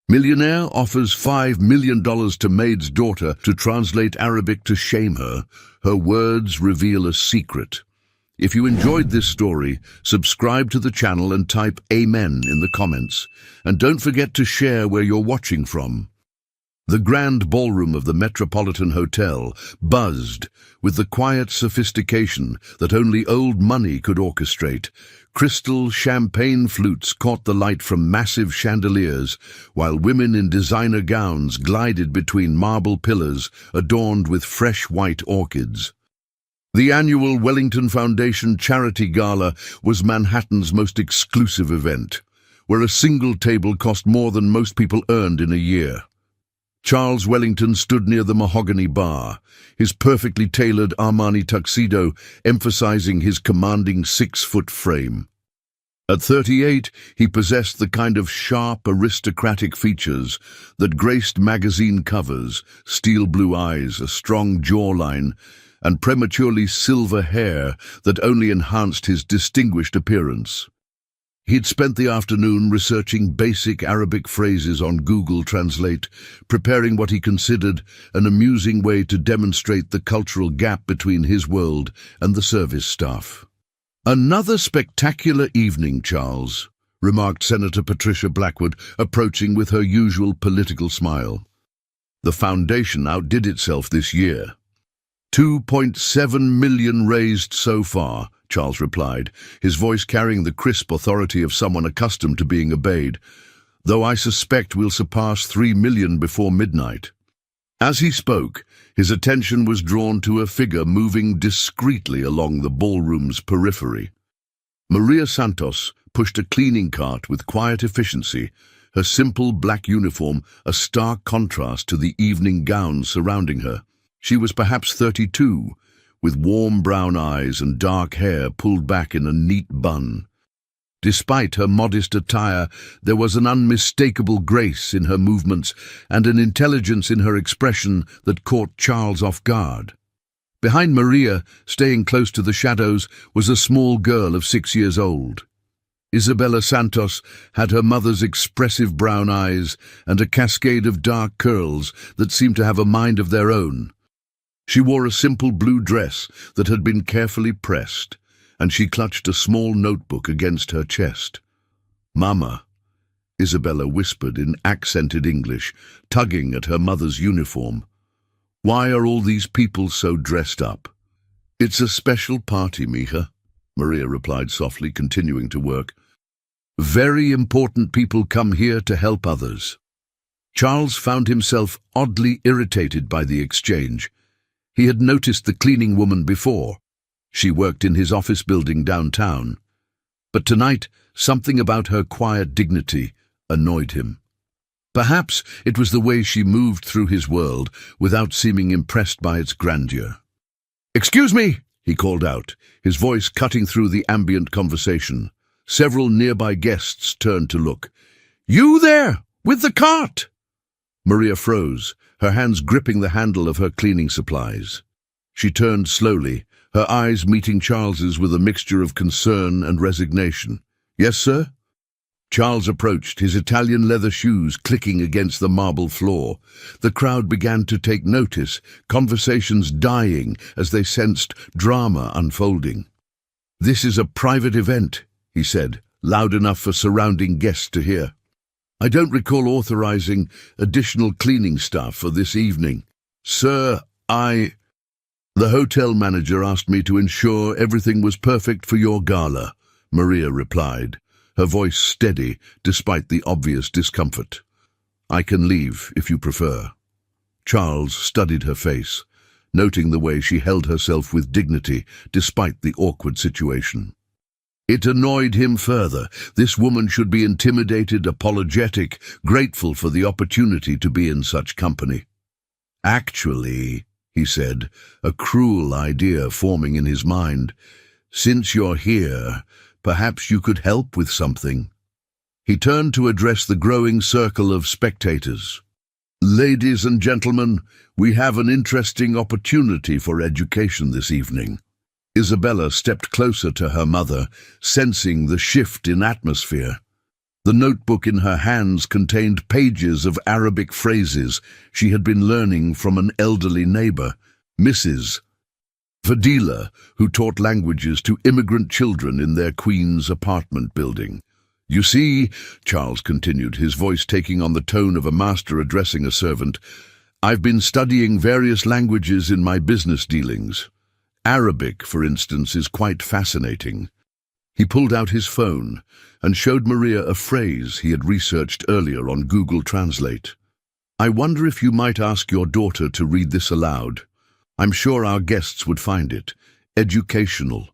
Millionaire offers $5 million to maid's daughter to translate Arabic to shame her. Her words reveal a secret. If you enjoyed this story, subscribe to the channel and type Amen in the comments. And don't forget to share where you're watching from. The grand ballroom of the Metropolitan Hotel buzzed with the quiet sophistication that only old money could orchestrate. Crystal champagne flutes caught the light from massive chandeliers, while women in designer gowns glided between marble pillars adorned with fresh white orchids. The annual Wellington Foundation Charity Gala was Manhattan's most exclusive event, where a single table cost more than most people earned in a year. Charles Wellington stood near the mahogany bar, his perfectly tailored Armani tuxedo emphasizing his commanding 6-foot frame. At 38, he possessed the kind of sharp, aristocratic features that graced magazine covers: steel blue eyes, a strong jawline, and prematurely silver hair that only enhanced his distinguished appearance. He'd spent the afternoon researching basic Arabic phrases on Google Translate, preparing what he considered an amusing way to demonstrate the cultural gap between his world and the service staff. "Another spectacular evening, Charles," remarked Senator Patricia Blackwood, approaching with her usual political smile. "The foundation outdid itself this year. 2.7 million raised so far," Charles replied, his voice carrying the crisp authority of someone accustomed to being obeyed, "though I suspect we'll surpass 3 million before midnight." As he spoke, his attention was drawn to a figure moving discreetly along the ballroom's periphery. Maria Santos pushed a cleaning cart with quiet efficiency, her simple black uniform a stark contrast to the evening gowns surrounding her. She was perhaps 32, with warm brown eyes and dark hair pulled back in a neat bun. Despite her modest attire, there was an unmistakable grace in her movements and an intelligence in her expression that caught Charles off guard. Behind Maria, staying close to the shadows, was a small girl of 6 years old. Isabella Santos had her mother's expressive brown eyes and a cascade of dark curls that seemed to have a mind of their own. She wore a simple blue dress that had been carefully pressed, and she clutched a small notebook against her chest. "Mama," Isabella whispered in accented English, tugging at her mother's uniform. "Why are all these people so dressed up?" "It's a special party, mija," Maria replied softly, continuing to work. "Very important people come here to help others." Charles found himself oddly irritated by the exchange. He had noticed the cleaning woman before. She worked in his office building downtown. But tonight, something about her quiet dignity annoyed him. Perhaps it was the way she moved through his world without seeming impressed by its grandeur. "Excuse me," he called out, his voice cutting through the ambient conversation. Several nearby guests turned to look. "You there, with the cart!" Maria froze, her hands gripping the handle of her cleaning supplies. She turned slowly, her eyes meeting Charles's with a mixture of concern and resignation. "Yes, sir?" Charles approached, his Italian leather shoes clicking against the marble floor. The crowd began to take notice, conversations dying as they sensed drama unfolding. "This is a private event," he said, loud enough for surrounding guests to hear. "I don't recall authorizing additional cleaning staff for this evening. Sir, The hotel manager asked me to ensure everything was perfect for your gala," Maria replied, her voice steady despite the obvious discomfort. "I can leave if you prefer." Charles studied her face, noting the way she held herself with dignity despite the awkward situation. It annoyed him further. This woman should be intimidated, apologetic, grateful for the opportunity to be in such company. "Actually," he said, a cruel idea forming in his mind, "since you're here, perhaps you could help with something." He turned to address the growing circle of spectators. "Ladies and gentlemen, we have an interesting opportunity for education this evening." Isabella stepped closer to her mother, sensing the shift in atmosphere. The notebook in her hands contained pages of Arabic phrases she had been learning from an elderly neighbor, Mrs. Fadila, who taught languages to immigrant children in their Queens apartment building. "You see," Charles continued, his voice taking on the tone of a master addressing a servant, "I've been studying various languages in my business dealings. Arabic, for instance, is quite fascinating." He pulled out his phone and showed Maria a phrase he had researched earlier on Google Translate. "I wonder if you might ask your daughter to read this aloud. I'm sure our guests would find it educational."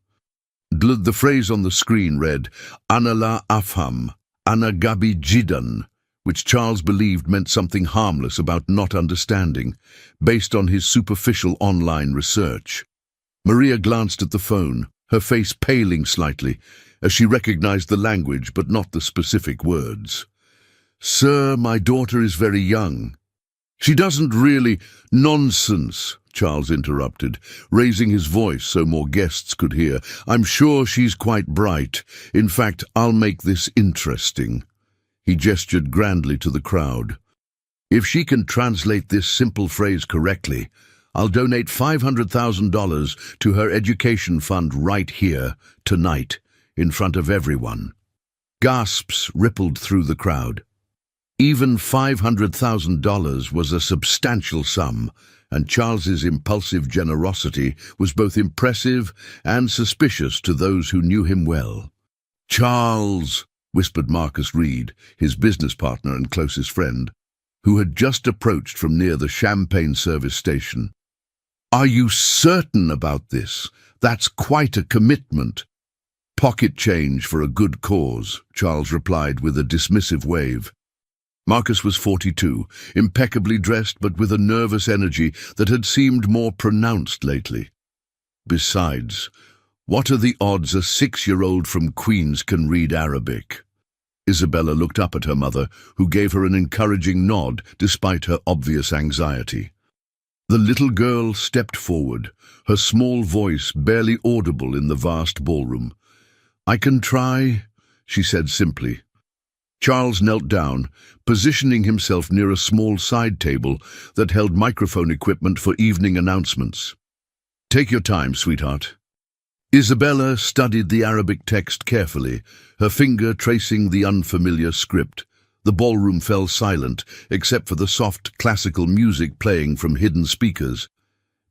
The phrase on the screen read, "Ana la afham, ana gabi jidan," which Charles believed meant something harmless about not understanding, based on his superficial online research. Maria glanced at the phone, her face paling slightly, as she recognized the language but not the specific words. "Sir, my daughter is very young." "She doesn't really—" "Nonsense," Charles interrupted, raising his voice so more guests could hear. "I'm sure she's quite bright. In fact, I'll make this interesting." He gestured grandly to the crowd. "If she can translate this simple phrase correctly, I'll donate $500,000 to her education fund right here, tonight, in front of everyone." Gasps rippled through the crowd. Even $500,000 was a substantial sum, and Charles's impulsive generosity was both impressive and suspicious to those who knew him well. "Charles," whispered Marcus Reed, his business partner and closest friend, who had just approached from near the champagne service station. "Are you certain about this? That's quite a commitment." "Pocket change for a good cause," Charles replied with a dismissive wave. Marcus was 42, impeccably dressed but with a nervous energy that had seemed more pronounced lately. "Besides, what are the odds a 6-year-old from Queens can read Arabic?" Isabella looked up at her mother, who gave her an encouraging nod despite her obvious anxiety. The little girl stepped forward, her small voice barely audible in the vast ballroom. "I can try," she said simply. Charles knelt down, positioning himself near a small side table that held microphone equipment for evening announcements. "Take your time, sweetheart." Isabella studied the Arabic text carefully, her finger tracing the unfamiliar script. The ballroom fell silent, except for the soft classical music playing from hidden speakers.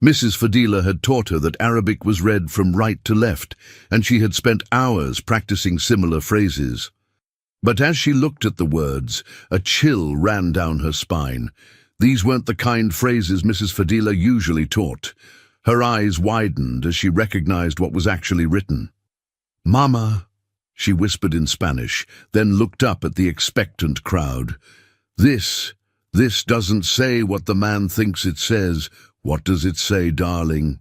Mrs. Fadila had taught her that Arabic was read from right to left, and she had spent hours practicing similar phrases. But as she looked at the words, a chill ran down her spine. These weren't the kind phrases Mrs. Fadila usually taught. Her eyes widened as she recognized what was actually written. "Mama," she whispered in Spanish, then looked up at the expectant crowd. This doesn't say what the man thinks it says. What does it say, darling?"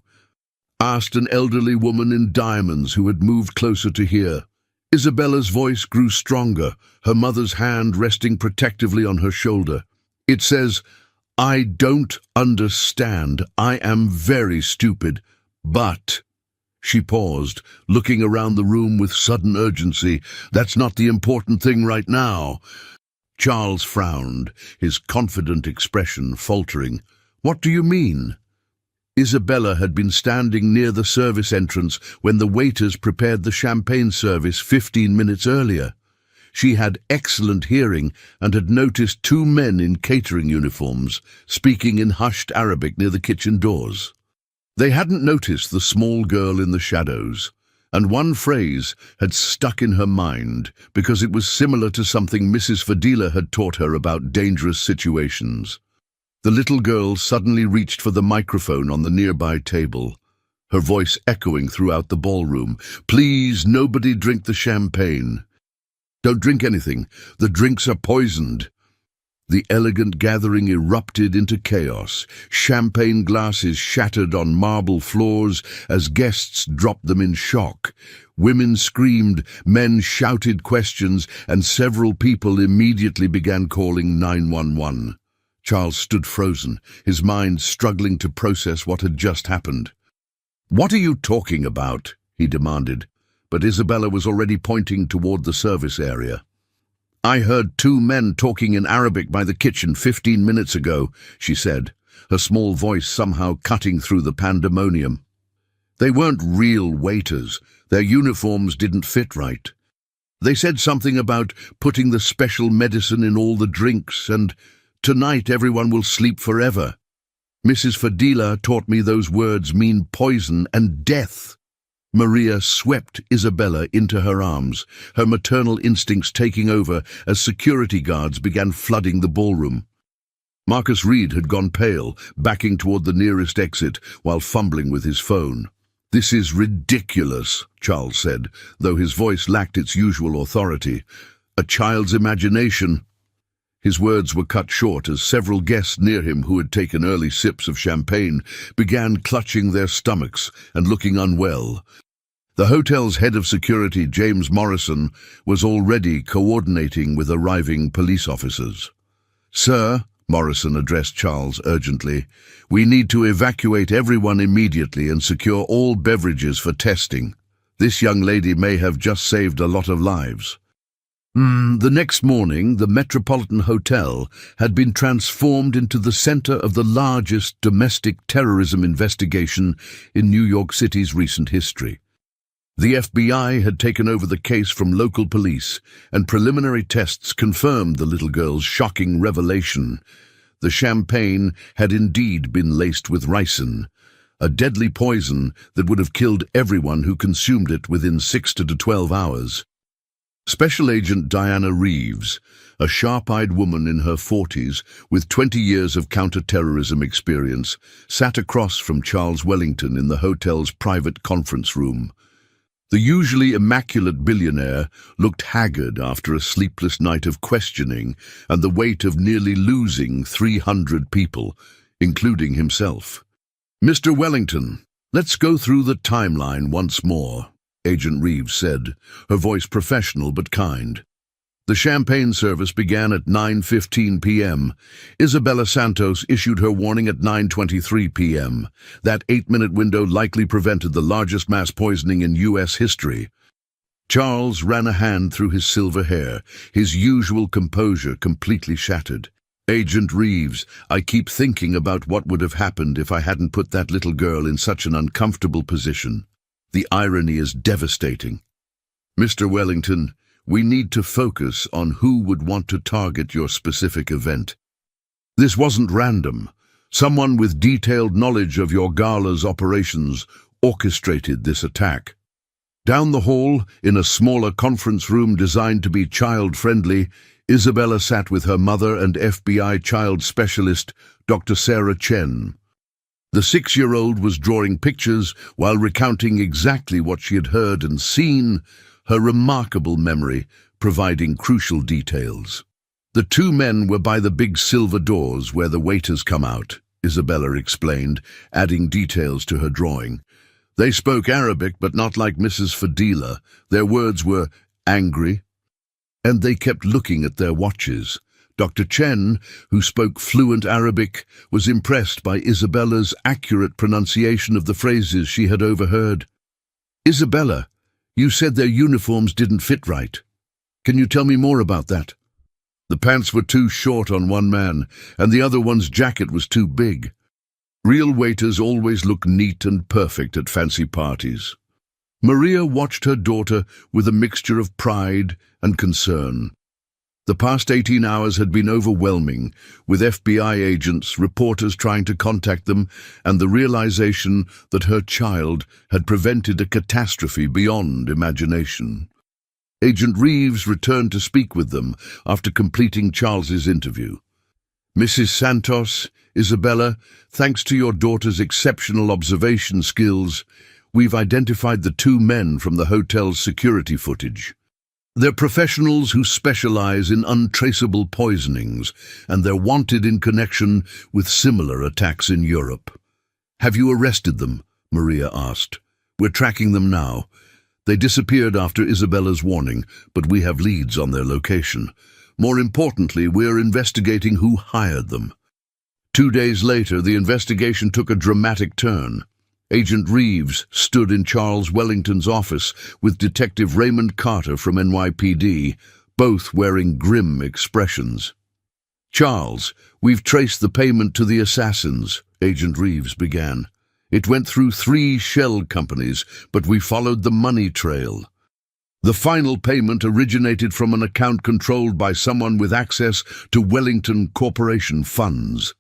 asked an elderly woman in diamonds who had moved closer to hear. Isabella's voice grew stronger, her mother's hand resting protectively on her shoulder. "It says, I don't understand. I am very stupid, but—" She paused, looking around the room with sudden urgency. "That's not the important thing right now." Charles frowned, his confident expression faltering. "What do you mean?" Isabella had been standing near the service entrance when the waiters prepared the champagne service 15 minutes earlier. She had excellent hearing and had noticed 2 men in catering uniforms speaking in hushed Arabic near the kitchen doors. They hadn't noticed the small girl in the shadows, and one phrase had stuck in her mind because it was similar to something Mrs. Fadila had taught her about dangerous situations. The little girl suddenly reached for the microphone on the nearby table, her voice echoing throughout the ballroom. "Please, nobody drink the champagne. Don't drink anything. The drinks are poisoned." The elegant gathering erupted into chaos. Champagne glasses shattered on marble floors as guests dropped them in shock. Women screamed, men shouted questions, and several people immediately began calling 911. Charles stood frozen, his mind struggling to process what had just happened. "What are you talking about?" he demanded, but Isabella was already pointing toward the service area. "I heard two men talking in Arabic by the kitchen 15 minutes ago," she said, her small voice somehow cutting through the pandemonium. They weren't real waiters. Their uniforms didn't fit right. They said something about putting the special medicine in all the drinks, and tonight everyone will sleep forever. Mrs. Fadila taught me those words mean poison and death. Maria swept Isabella into her arms, her maternal instincts taking over as security guards began flooding the ballroom. Marcus Reed had gone pale, backing toward the nearest exit while fumbling with his phone. "This is ridiculous," Charles said, though his voice lacked its usual authority. "A child's imagination." His words were cut short as several guests near him who had taken early sips of champagne began clutching their stomachs and looking unwell. The hotel's head of security, James Morrison, was already coordinating with arriving police officers. "Sir," Morrison addressed Charles urgently, "we need to evacuate everyone immediately and secure all beverages for testing. This young lady may have just saved a lot of lives." The next morning, the Metropolitan Hotel had been transformed into the center of the largest domestic terrorism investigation in New York City's recent history. The FBI had taken over the case from local police, and preliminary tests confirmed the little girl's shocking revelation. The champagne had indeed been laced with ricin, a deadly poison that would have killed everyone who consumed it within 6 to 12 hours. Special Agent Diana Reeves, a sharp-eyed woman in her 40s with 20 years of counter-terrorism experience, sat across from Charles Wellington in the hotel's private conference room. The usually immaculate billionaire looked haggard after a sleepless night of questioning and the weight of nearly losing 300 people, including himself. "Mr. Wellington, let's go through the timeline once more," Agent Reeves said, her voice professional but kind. The champagne service began at 9:15 p.m. Isabella Santos issued her warning at 9:23 p.m. That 8-minute window likely prevented the largest mass poisoning in U.S. history. Charles ran a hand through his silver hair, his usual composure completely shattered. "Agent Reeves, I keep thinking about what would have happened if I hadn't put that little girl in such an uncomfortable position. The irony is devastating. Mr. Wellington, we need to focus on who would want to target your specific event. This wasn't random. Someone with detailed knowledge of your gala's operations orchestrated this attack." Down the hall, in a smaller conference room designed to be child-friendly, Isabella sat with her mother and FBI child specialist, Dr. Sarah Chen. The 6-year-old was drawing pictures while recounting exactly what she had heard and seen, her remarkable memory providing crucial details. "The two men were by the big silver doors where the waiters come out," Isabella explained, adding details to her drawing. "They spoke Arabic, but not like Mrs. Fadila. Their words were angry, and they kept looking at their watches." Dr. Chen, who spoke fluent Arabic, was impressed by Isabella's accurate pronunciation of the phrases she had overheard. "Isabella, you said their uniforms didn't fit right. Can you tell me more about that?" "The pants were too short on one man, and the other one's jacket was too big. Real waiters always look neat and perfect at fancy parties." Maria watched her daughter with a mixture of pride and concern. The past 18 hours had been overwhelming, with FBI agents, reporters trying to contact them, and the realization that her child had prevented a catastrophe beyond imagination. Agent Reeves returned to speak with them after completing Charles's interview. "Mrs. Santos, Isabella, thanks to your daughter's exceptional observation skills, we've identified the two men from the hotel's security footage. They're professionals who specialize in untraceable poisonings, and they're wanted in connection with similar attacks in Europe." "Have you arrested them?" Maria asked. "We're tracking them now. They disappeared after Isabella's warning, but we have leads on their location. More importantly, we're investigating who hired them." 2 days later, the investigation took a dramatic turn. Agent Reeves stood in Charles Wellington's office with Detective Raymond Carter from NYPD, both wearing grim expressions. "Charles, we've traced the payment to the assassins," Agent Reeves began. "It went through 3 shell companies, but we followed the money trail. The final payment originated from an account controlled by someone with access to Wellington Corporation funds."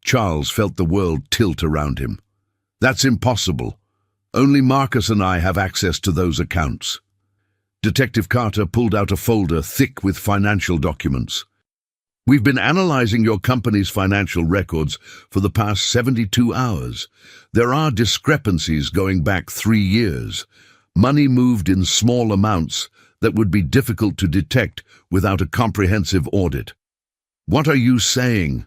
Charles felt the world tilt around him. "That's impossible. Only Marcus and I have access to those accounts." Detective Carter pulled out a folder thick with financial documents. "We've been analyzing your company's financial records for the past 72 hours. There are discrepancies going back 3 years. Money moved in small amounts that would be difficult to detect without a comprehensive audit." "What are you saying?"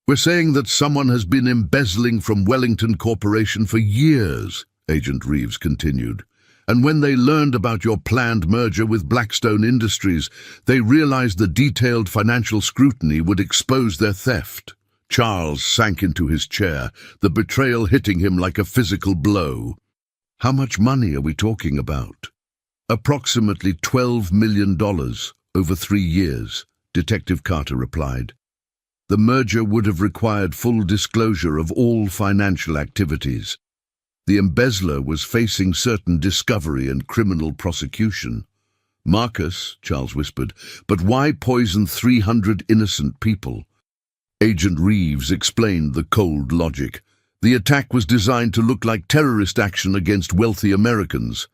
"We're saying that someone has been embezzling from Wellington Corporation for years," Agent Reeves continued. "And when they learned about your planned merger with Blackstone Industries, they realized the detailed financial scrutiny would expose their theft." Charles sank into his chair, the betrayal hitting him like a physical blow. "How much money are we talking about?" "Approximately $12 million over 3 years, Detective Carter replied. "The merger would have required full disclosure of all financial activities. The embezzler was facing certain discovery and criminal prosecution." "Marcus," Charles whispered, "but why poison 300 innocent people?" Agent Reeves explained the cold logic. "The attack was designed to look like terrorist action against wealthy Americans.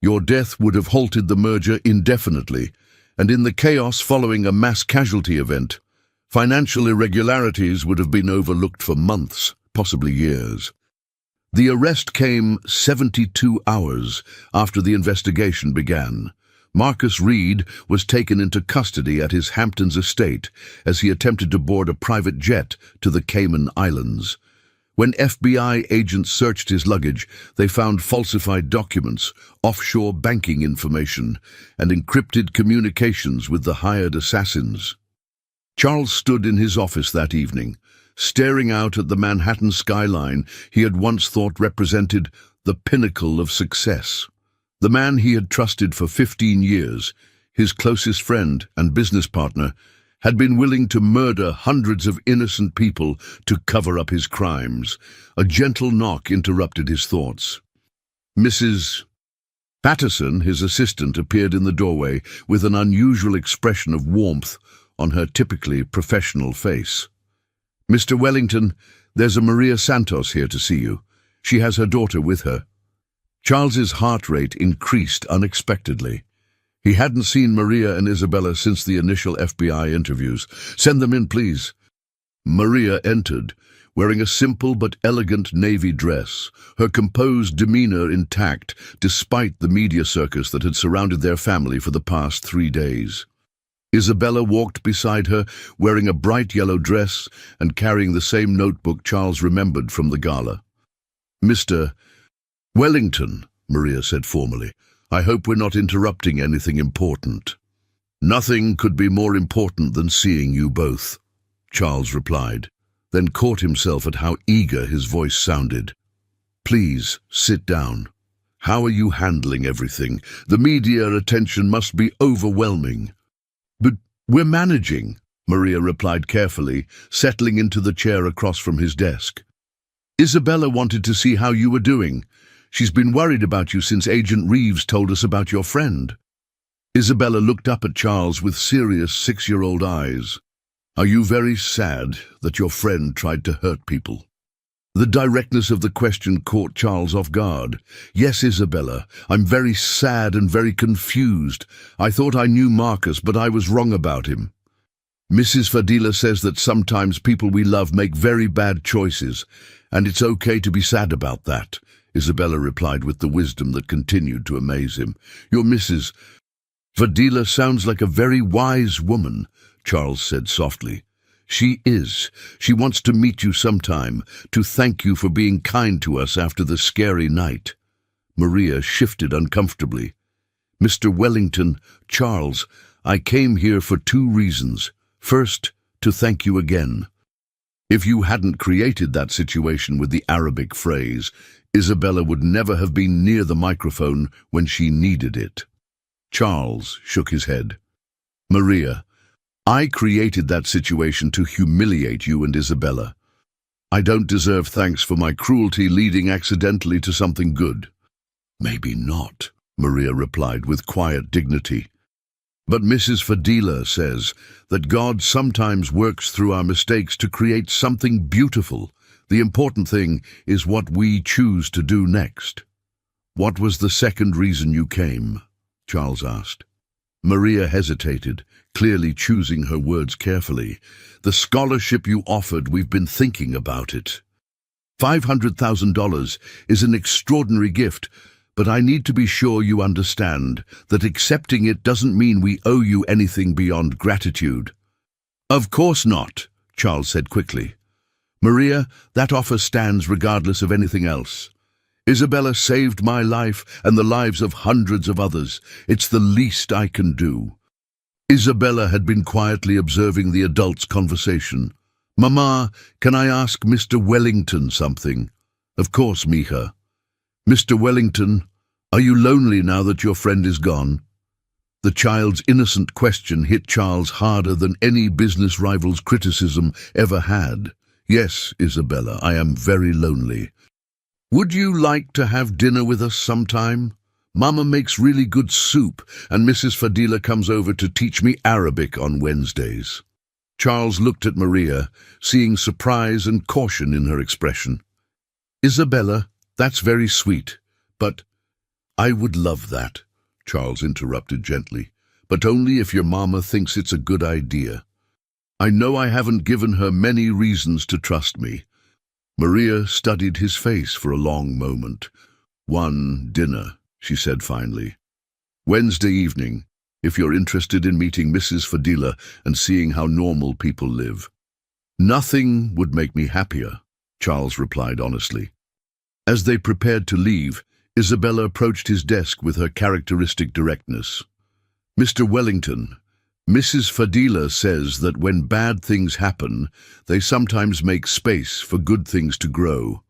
Your death would have halted the merger indefinitely, and in the chaos following a mass casualty event, financial irregularities would have been overlooked for months, possibly years." The arrest came 72 hours after the investigation began. Marcus Reed was taken into custody at his Hamptons estate as he attempted to board a private jet to the Cayman Islands. When FBI agents searched his luggage, they found falsified documents, offshore banking information, and encrypted communications with the hired assassins. Charles stood in his office that evening, staring out at the Manhattan skyline he had once thought represented the pinnacle of success. The man he had trusted for 15 years, his closest friend and business partner, had been willing to murder hundreds of innocent people to cover up his crimes. A gentle knock interrupted his thoughts. Mrs. Patterson, his assistant, appeared in the doorway with an unusual expression of warmth on her typically professional face. "Mr. Wellington, there's a Maria Santos here to see you. She has her daughter with her." Charles's heart rate increased unexpectedly. He hadn't seen Maria and Isabella since the initial FBI interviews. "Send them in, please." Maria entered, wearing a simple but elegant navy dress, her composed demeanor intact despite the media circus that had surrounded their family for the past 3 days. Isabella walked beside her, wearing a bright yellow dress and carrying the same notebook Charles remembered from the gala. "Mr. Wellington," Maria said formally, "I hope we're not interrupting anything important." "Nothing could be more important than seeing you both," Charles replied, then caught himself at how eager his voice sounded. "Please, sit down. How are you handling everything? The media attention must be overwhelming." "But we're managing," Maria replied carefully, settling into the chair across from his desk. "Isabella wanted to see how you were doing. She's been worried about you since Agent Reeves told us about your friend." Isabella looked up at Charles with serious 6-year-old eyes. "Are you very sad that your friend tried to hurt people?" The directness of the question caught Charles off guard. "Yes, Isabella, I'm very sad and very confused. I thought I knew Marcus, but I was wrong about him. Mrs. Fadila says that sometimes people we love make very bad choices, and it's okay to be sad about that," Isabella replied with the wisdom that continued to amaze him. "Your Mrs. Fadila sounds like a very wise woman," Charles said softly. "She is. She wants to meet you sometime, to thank you for being kind to us after the scary night." Maria shifted uncomfortably. "Mr. Wellington, Charles, I came here for 2 reasons. First, to thank you again. If you hadn't created that situation with the Arabic phrase, Isabella would never have been near the microphone when she needed it." Charles shook his head. Maria, I created that situation to humiliate you and Isabella. I don't deserve thanks for my cruelty leading accidentally to something good. Maybe not, Maria replied with quiet dignity. But Mrs. Fadila says that God sometimes works through our mistakes to create something beautiful. The important thing is what we choose to do next. What was the second reason you came? Charles asked. Maria hesitated, clearly choosing her words carefully. The scholarship you offered, we've been thinking about it. $500,000 is an extraordinary gift, but I need to be sure you understand that accepting it doesn't mean we owe you anything beyond gratitude. Of course not, Charles said quickly. Maria, that offer stands regardless of anything else. Isabella saved my life and the lives of hundreds of others. It's the least I can do. Isabella had been quietly observing the adults' conversation. Mama, can I ask Mr. Wellington something? Of course, Mija. Mr. Wellington, are you lonely now that your friend is gone? The child's innocent question hit Charles harder than any business rival's criticism ever had. Yes, Isabella, I am very lonely. Would you like to have dinner with us sometime? Mama makes really good soup, and Mrs. Fadila comes over to teach me Arabic on Wednesdays. Charles looked at Maria, seeing surprise and caution in her expression. Isabella, that's very sweet, but I would love that, Charles interrupted gently, but only if your mama thinks it's a good idea. I know I haven't given her many reasons to trust me. Maria studied his face for a long moment. One dinner, she said finally. Wednesday evening, if you're interested in meeting Mrs. Fadila and seeing how normal people live. Nothing would make me happier, Charles replied honestly. As they prepared to leave, Isabella approached his desk with her characteristic directness. Mr. Wellington, Mrs. Fadila says that when bad things happen, they sometimes make space for good things to grow.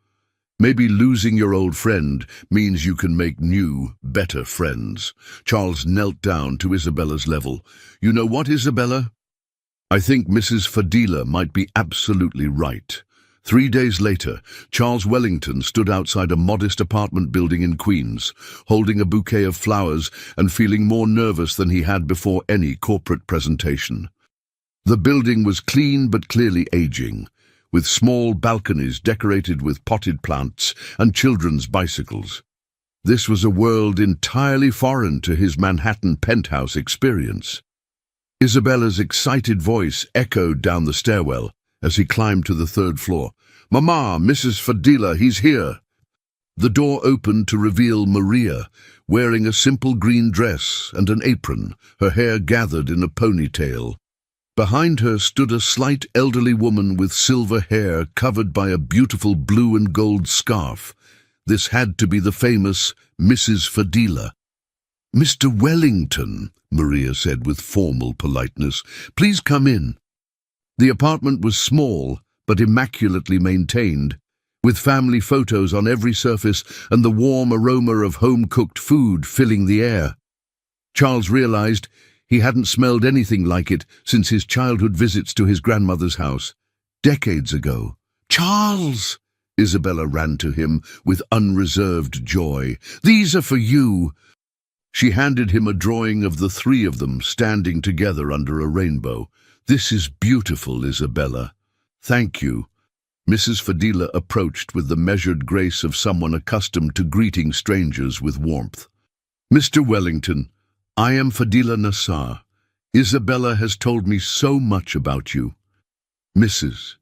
Maybe losing your old friend means you can make new, better friends. Charles knelt down to Isabella's level. You know what, Isabella? I think Mrs. Fadila might be absolutely right. 3 days later, Charles Wellington stood outside a modest apartment building in Queens, holding a bouquet of flowers and feeling more nervous than he had before any corporate presentation. The building was clean but clearly aging, with small balconies decorated with potted plants and children's bicycles. This was a world entirely foreign to his Manhattan penthouse experience. Isabella's excited voice echoed down the stairwell as he climbed to the 3rd floor. Mama, Mrs. Fadila, he's here. The door opened to reveal Maria, wearing a simple green dress and an apron, her hair gathered in a ponytail. Behind her stood a slight elderly woman with silver hair covered by a beautiful blue and gold scarf. This had to be the famous Mrs. Fadila. Mr. Wellington, Maria said with formal politeness, please come in. The apartment was small, but immaculately maintained, with family photos on every surface and the warm aroma of home-cooked food filling the air. Charles realized he hadn't smelled anything like it since his childhood visits to his grandmother's house, decades ago. Charles! Isabella ran to him with unreserved joy. These are for you. She handed him a drawing of the 3 of them standing together under a rainbow. This is beautiful, Isabella. Thank you. Mrs. Fadila approached with the measured grace of someone accustomed to greeting strangers with warmth. Mr. Wellington, I am Fadila Nassar. Isabella has told me so much about you. Mrs.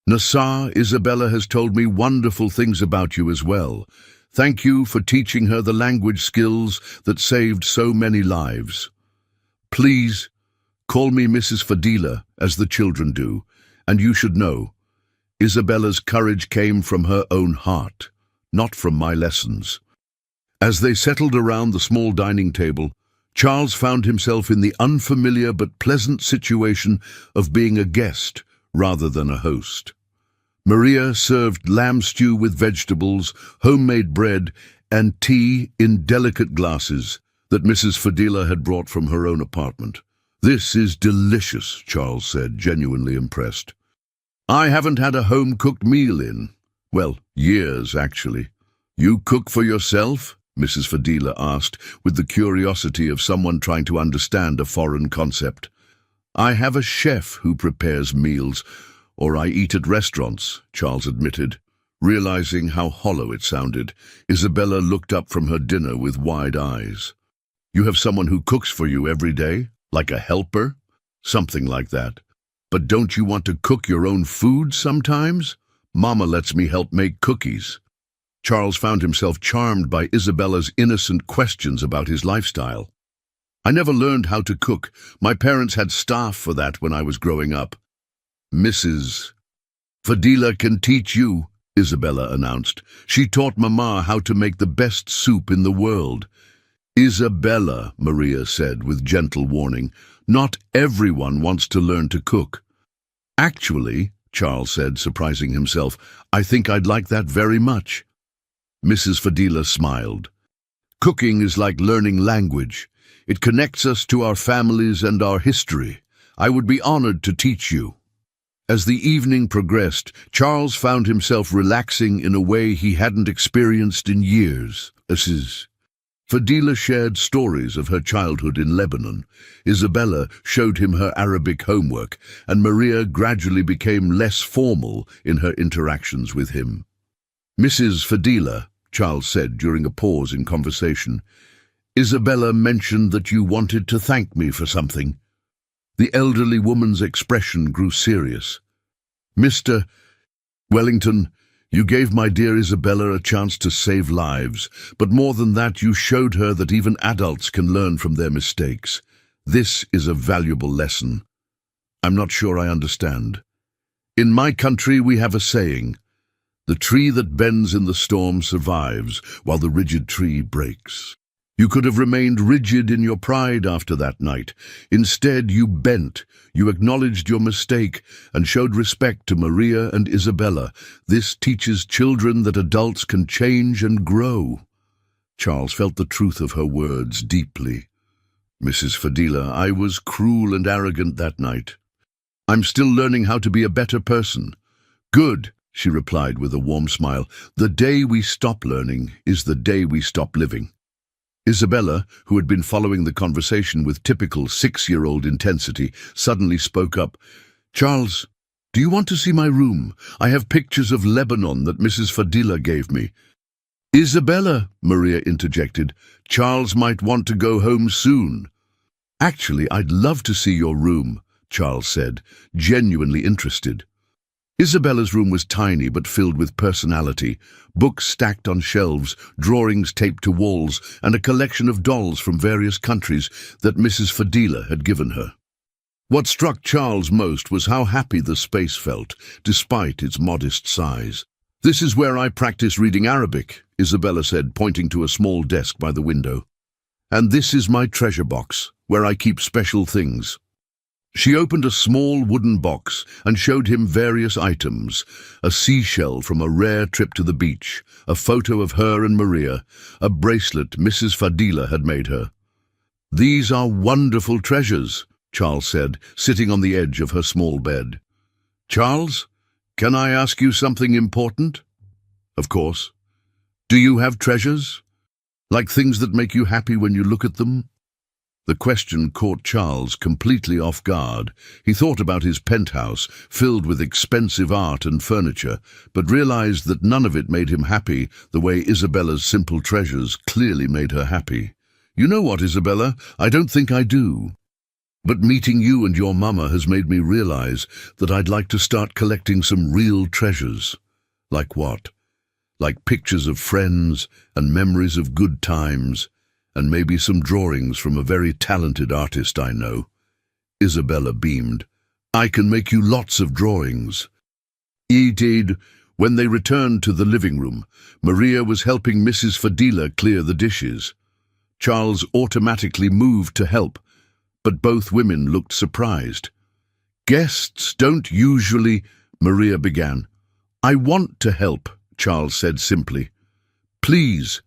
Nassar, Isabella has told me wonderful things about you as well. Thank you for teaching her the language skills that saved so many lives. Please, call me Mrs. Fadila, as the children do, and you should know, Isabella's courage came from her own heart, not from my lessons. As they settled around the small dining table, Charles found himself in the unfamiliar but pleasant situation of being a guest rather than a host. Maria served lamb stew with vegetables, homemade bread, and tea in delicate glasses that Mrs. Fadila had brought from her own apartment. "This is delicious," Charles said, genuinely impressed. "I haven't had a home-cooked meal in, well, years, actually." "You cook for yourself?" Mrs. Fadila asked, with the curiosity of someone trying to understand a foreign concept. "I have a chef who prepares meals, or I eat at restaurants," Charles admitted. Realizing how hollow it sounded, Isabella looked up from her dinner with wide eyes. "You have someone who cooks for you every day? Like a helper?" "Something like that. But don't you want to cook your own food sometimes? Mama lets me help make cookies." Charles found himself charmed by Isabella's innocent questions about his lifestyle. "I never learned how to cook. My parents had staff for that when I was growing up." "Mrs. Fadila can teach you," Isabella announced. "She taught Mama how to make the best soup in the world." "Isabella," Maria said with gentle warning, "not everyone wants to learn to cook." "Actually," Charles said, surprising himself, "I think I'd like that very much." Mrs. Fadila smiled. "Cooking is like learning language. It connects us to our families and our history. I would be honored to teach you." As the evening progressed, Charles found himself relaxing in a way he hadn't experienced in years. Mrs. Fadila shared stories of her childhood in Lebanon. Isabella showed him her Arabic homework, and Maria gradually became less formal in her interactions with him. "Mrs. Fadila," Charles said during a pause in conversation, "Isabella mentioned that you wanted to thank me for something." The elderly woman's expression grew serious. "Mr. Wellington, you gave my dear Isabella a chance to save lives, but more than that, you showed her that even adults can learn from their mistakes. This is a valuable lesson." "I'm not sure I understand." "In my country we have a saying, 'The tree that bends in the storm survives, while the rigid tree breaks.' You could have remained rigid in your pride after that night. Instead, you bent, you acknowledged your mistake, and showed respect to Maria and Isabella. This teaches children that adults can change and grow." Charles felt the truth of her words deeply. "Mrs. Fadila, I was cruel and arrogant that night. I'm still learning how to be a better person." "Good," she replied with a warm smile. "The day we stop learning is the day we stop living." Isabella, who had been following the conversation with typical 6-year-old intensity, suddenly spoke up. "Charles, do you want to see my room? I have pictures of Lebanon that Mrs. Fadila gave me." "Isabella," Maria interjected, "Charles might want to go home soon." "Actually, I'd love to see your room," Charles said, genuinely interested. Isabella's room was tiny but filled with personality, books stacked on shelves, drawings taped to walls, and a collection of dolls from various countries that Mrs. Fadila had given her. What struck Charles most was how happy the space felt, despite its modest size. "This is where I practice reading Arabic," Isabella said, pointing to a small desk by the window. "And this is my treasure box, where I keep special things." She opened a small wooden box and showed him various items: a seashell from a rare trip to the beach, a photo of her and Maria, a bracelet Mrs. Fadila had made her. "These are wonderful treasures," Charles said, sitting on the edge of her small bed. "Charles, can I ask you something important?" "Of course." "Do you have treasures? Like things that make you happy when you look at them?" The question caught Charles completely off guard. He thought about his penthouse, filled with expensive art and furniture, but realized that none of it made him happy the way Isabella's simple treasures clearly made her happy. "You know what, Isabella? I don't think I do. But meeting you and your mama has made me realize that I'd like to start collecting some real treasures." "Like what?" "Like pictures of friends and memories of good times, and maybe some drawings from a very talented artist I know." Isabella beamed. "I can make you lots of drawings." Indeed, when they returned to the living room, Maria was helping Mrs. Fadila clear the dishes. Charles automatically moved to help, but both women looked surprised. "Guests don't usually—" Maria began. "I want to help," Charles said simply. "Please."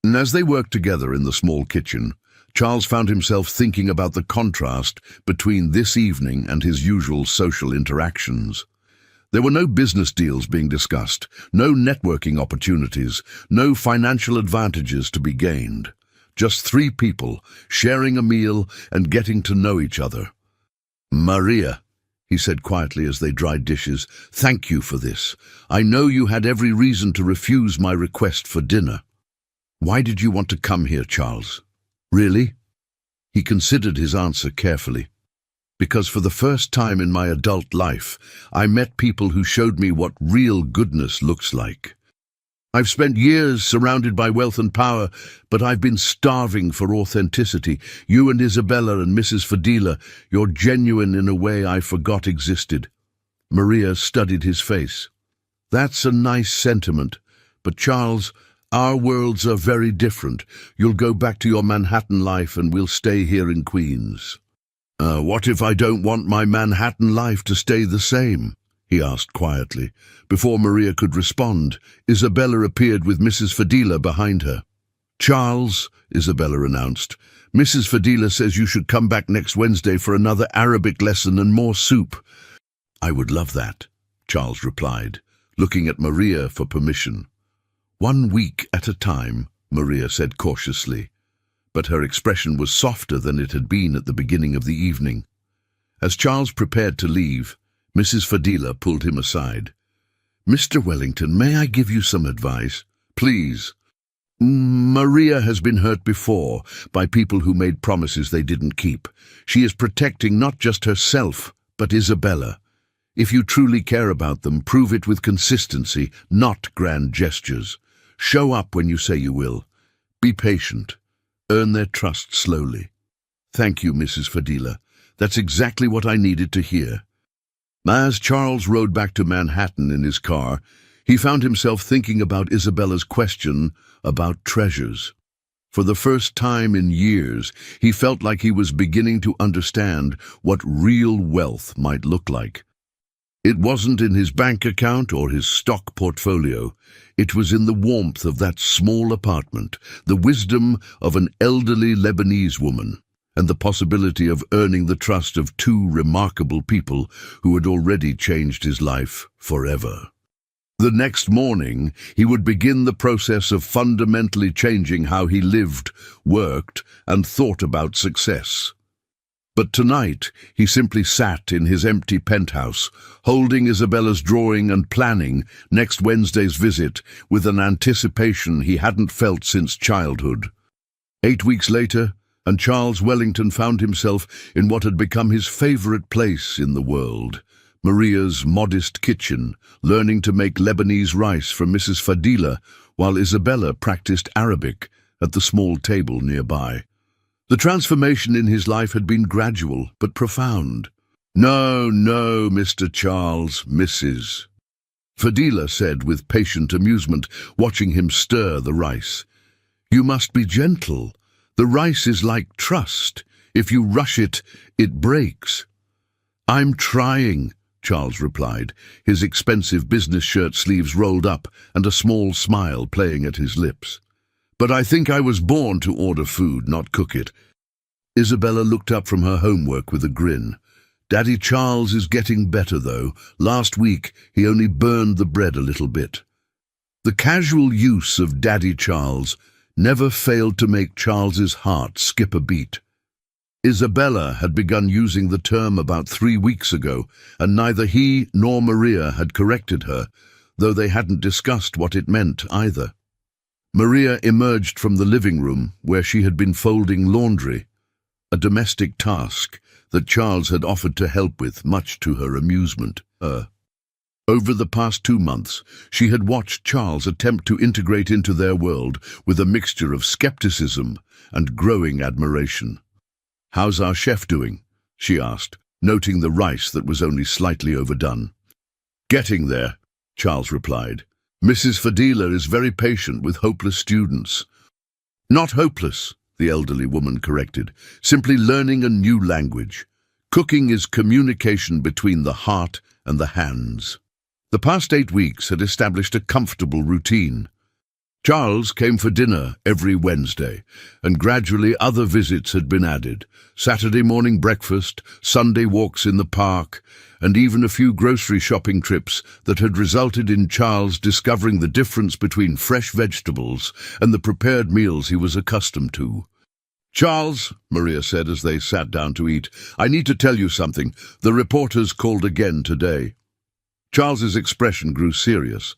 And as they worked together in the small kitchen, Charles found himself thinking about the contrast between this evening and his usual social interactions. There were no business deals being discussed, no networking opportunities, no financial advantages to be gained. Just three people sharing a meal and getting to know each other. "Maria," he said quietly as they dried dishes, "thank you for this. I know you had every reason to refuse my request for dinner." "Why did you want to come here, Charles?" "Really?" He considered his answer carefully. "Because for the first time in my adult life, I met people who showed me what real goodness looks like. I've spent years surrounded by wealth and power, but I've been starving for authenticity. You and Isabella and Mrs. Fadila, you're genuine in a way I forgot existed." Maria studied his face. "That's a nice sentiment, but Charles, our worlds are very different. You'll go back to your Manhattan life and we'll stay here in Queens." What if I don't want my Manhattan life to stay the same?" he asked quietly. Before Maria could respond, Isabella appeared with Mrs. Fadila behind her. "Charles," Isabella announced, "Mrs. Fadila says you should come back next Wednesday for another Arabic lesson and more soup." "I would love that," Charles replied, looking at Maria for permission. "1 week at a time," Maria said cautiously, but her expression was softer than it had been at the beginning of the evening. As Charles prepared to leave, Mrs. Fadila pulled him aside. "Mr. Wellington, may I give you some advice?" "Please." "Maria has been hurt before by people who made promises they didn't keep. She is protecting not just herself, but Isabella. If you truly care about them, prove it with consistency, not grand gestures. Show up when you say you will. Be patient. Earn their trust slowly." "Thank you, Mrs. Fadila. That's exactly what I needed to hear." As Charles rode back to Manhattan in his car, he found himself thinking about Isabella's question about treasures. For the first time in years, he felt like he was beginning to understand what real wealth might look like. It wasn't in his bank account or his stock portfolio. It was in the warmth of that small apartment, the wisdom of an elderly Lebanese woman, and the possibility of earning the trust of two remarkable people who had already changed his life forever. The next morning, he would begin the process of fundamentally changing how he lived, worked, and thought about success. But tonight, he simply sat in his empty penthouse, holding Isabella's drawing and planning next Wednesday's visit with an anticipation he hadn't felt since childhood. 8 weeks later, and Charles Wellington found himself in what had become his favorite place in the world, Maria's modest kitchen, learning to make Lebanese rice from Mrs. Fadila, while Isabella practiced Arabic at the small table nearby. The transformation in his life had been gradual but profound. "No, no, Mr. Charles, Mrs." Fadila said with patient amusement, watching him stir the rice. "You must be gentle. The rice is like trust. If you rush it, it breaks." "I'm trying," Charles replied, his expensive business shirt sleeves rolled up and a small smile playing at his lips. "But I think I was born to order food, not cook it." Isabella looked up from her homework with a grin. "Daddy Charles is getting better, though. Last week, he only burned the bread a little bit." The casual use of Daddy Charles never failed to make Charles's heart skip a beat. Isabella had begun using the term about 3 weeks ago, and neither he nor Maria had corrected her, though they hadn't discussed what it meant either. Maria emerged from the living room where she had been folding laundry, a domestic task that Charles had offered to help with, much to her amusement. Over the past 2 months, she had watched Charles attempt to integrate into their world with a mixture of skepticism and growing admiration. "How's our chef doing?" she asked, noting the rice that was only slightly overdone. "Getting there," Charles replied. "Mrs. Fadila is very patient with hopeless students." "Not hopeless," the elderly woman corrected, "simply learning a new language. Cooking is communication between the heart and the hands." The past 8 weeks had established a comfortable routine. Charles came for dinner every Wednesday, and gradually other visits had been added. Saturday morning breakfast, Sunday walks in the park, and even a few grocery shopping trips that had resulted in Charles discovering the difference between fresh vegetables and the prepared meals he was accustomed to. "Charles," Maria said as they sat down to eat, "I need to tell you something. The reporters called again today." Charles's expression grew serious.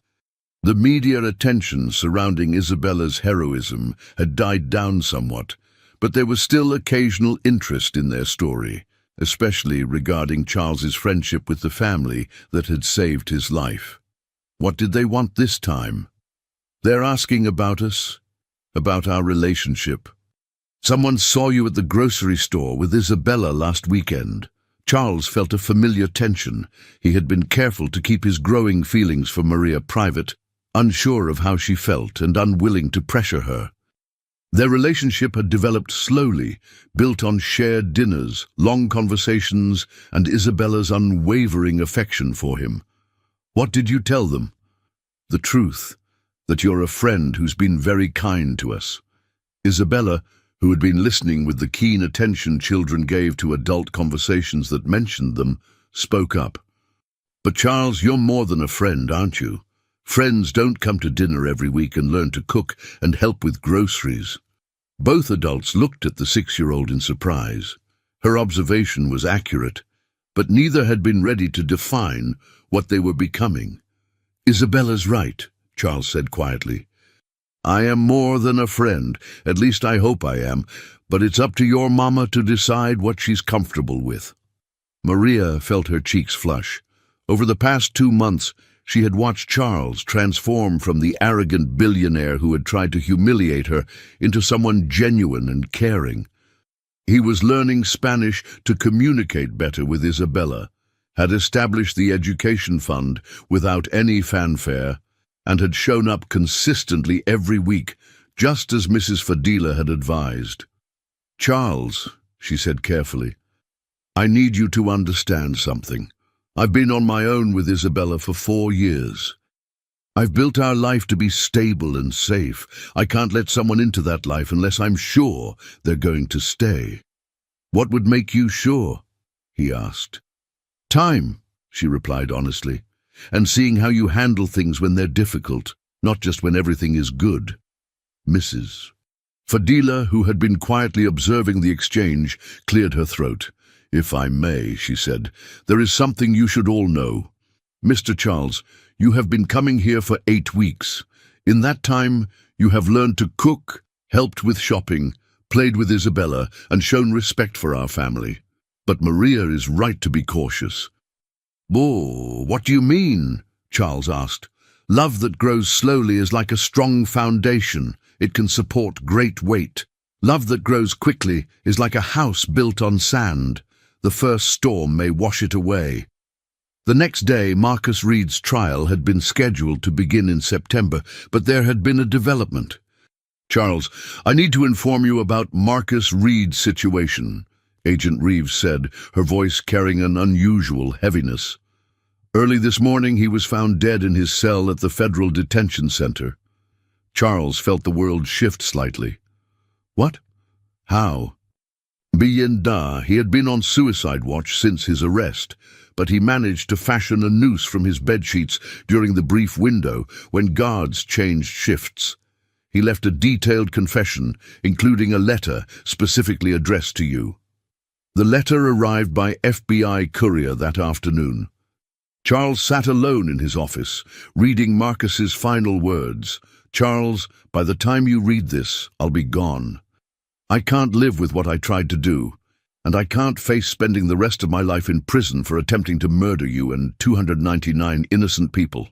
The media attention surrounding Isabella's heroism had died down somewhat, but there was still occasional interest in their story, especially regarding Charles's friendship with the family that had saved his life. What did they want this time? "They're asking about us, about our relationship. Someone saw you at the grocery store with Isabella last weekend." Charles felt a familiar tension. He had been careful to keep his growing feelings for Maria private, unsure of how she felt and unwilling to pressure her. Their relationship had developed slowly, built on shared dinners, long conversations, and Isabella's unwavering affection for him. "What did you tell them?" "The truth, that you're a friend who's been very kind to us." Isabella, who had been listening with the keen attention children gave to adult conversations that mentioned them, spoke up. "But Charles, you're more than a friend, aren't you? Friends don't come to dinner every week and learn to cook and help with groceries." Both adults looked at the 6-year-old in surprise. Her observation was accurate, but neither had been ready to define what they were becoming. "Isabella's right," Charles said quietly. "I am more than a friend, at least I hope I am, but it's up to your mama to decide what she's comfortable with." Maria felt her cheeks flush. Over the past 2 months, she had watched Charles transform from the arrogant billionaire who had tried to humiliate her into someone genuine and caring. He was learning Spanish to communicate better with Isabella, had established the education fund without any fanfare, and had shown up consistently every week, just as Mrs. Fadila had advised. "Charles," she said carefully, "I need you to understand something. I've been on my own with Isabella for 4 years. I've built our life to be stable and safe. I can't let someone into that life unless I'm sure they're going to stay." "What would make you sure?" he asked. "Time," she replied honestly, "and seeing how you handle things when they're difficult, not just when everything is good." Mrs. Fadila, who had been quietly observing the exchange, cleared her throat. "If I may," she said, "there is something you should all know. Mr. Charles, you have been coming here for 8 weeks. In that time, you have learned to cook, helped with shopping, played with Isabella, and shown respect for our family. But Maria is right to be cautious." "Oh, what do you mean?" Charles asked. "Love that grows slowly is like a strong foundation. It can support great weight. Love that grows quickly is like a house built on sand. The first storm may wash it away." The next day, Marcus Reed's trial had been scheduled to begin in September, but there had been a development. "Charles, I need to inform you about Marcus Reed's situation," Agent Reeves said, her voice carrying an unusual heaviness. "Early this morning, he was found dead in his cell at the Federal Detention Center." Charles felt the world shift slightly. "What? How?" "Millionaire, he had been on suicide watch since his arrest, but he managed to fashion a noose from his bedsheets during the brief window when guards changed shifts. He left a detailed confession, including a letter specifically addressed to you. The letter arrived by FBI courier that afternoon." Charles sat alone in his office, reading Marcus's final words. "Charles, by the time you read this, I'll be gone. I can't live with what I tried to do, and I can't face spending the rest of my life in prison for attempting to murder you and 299 innocent people."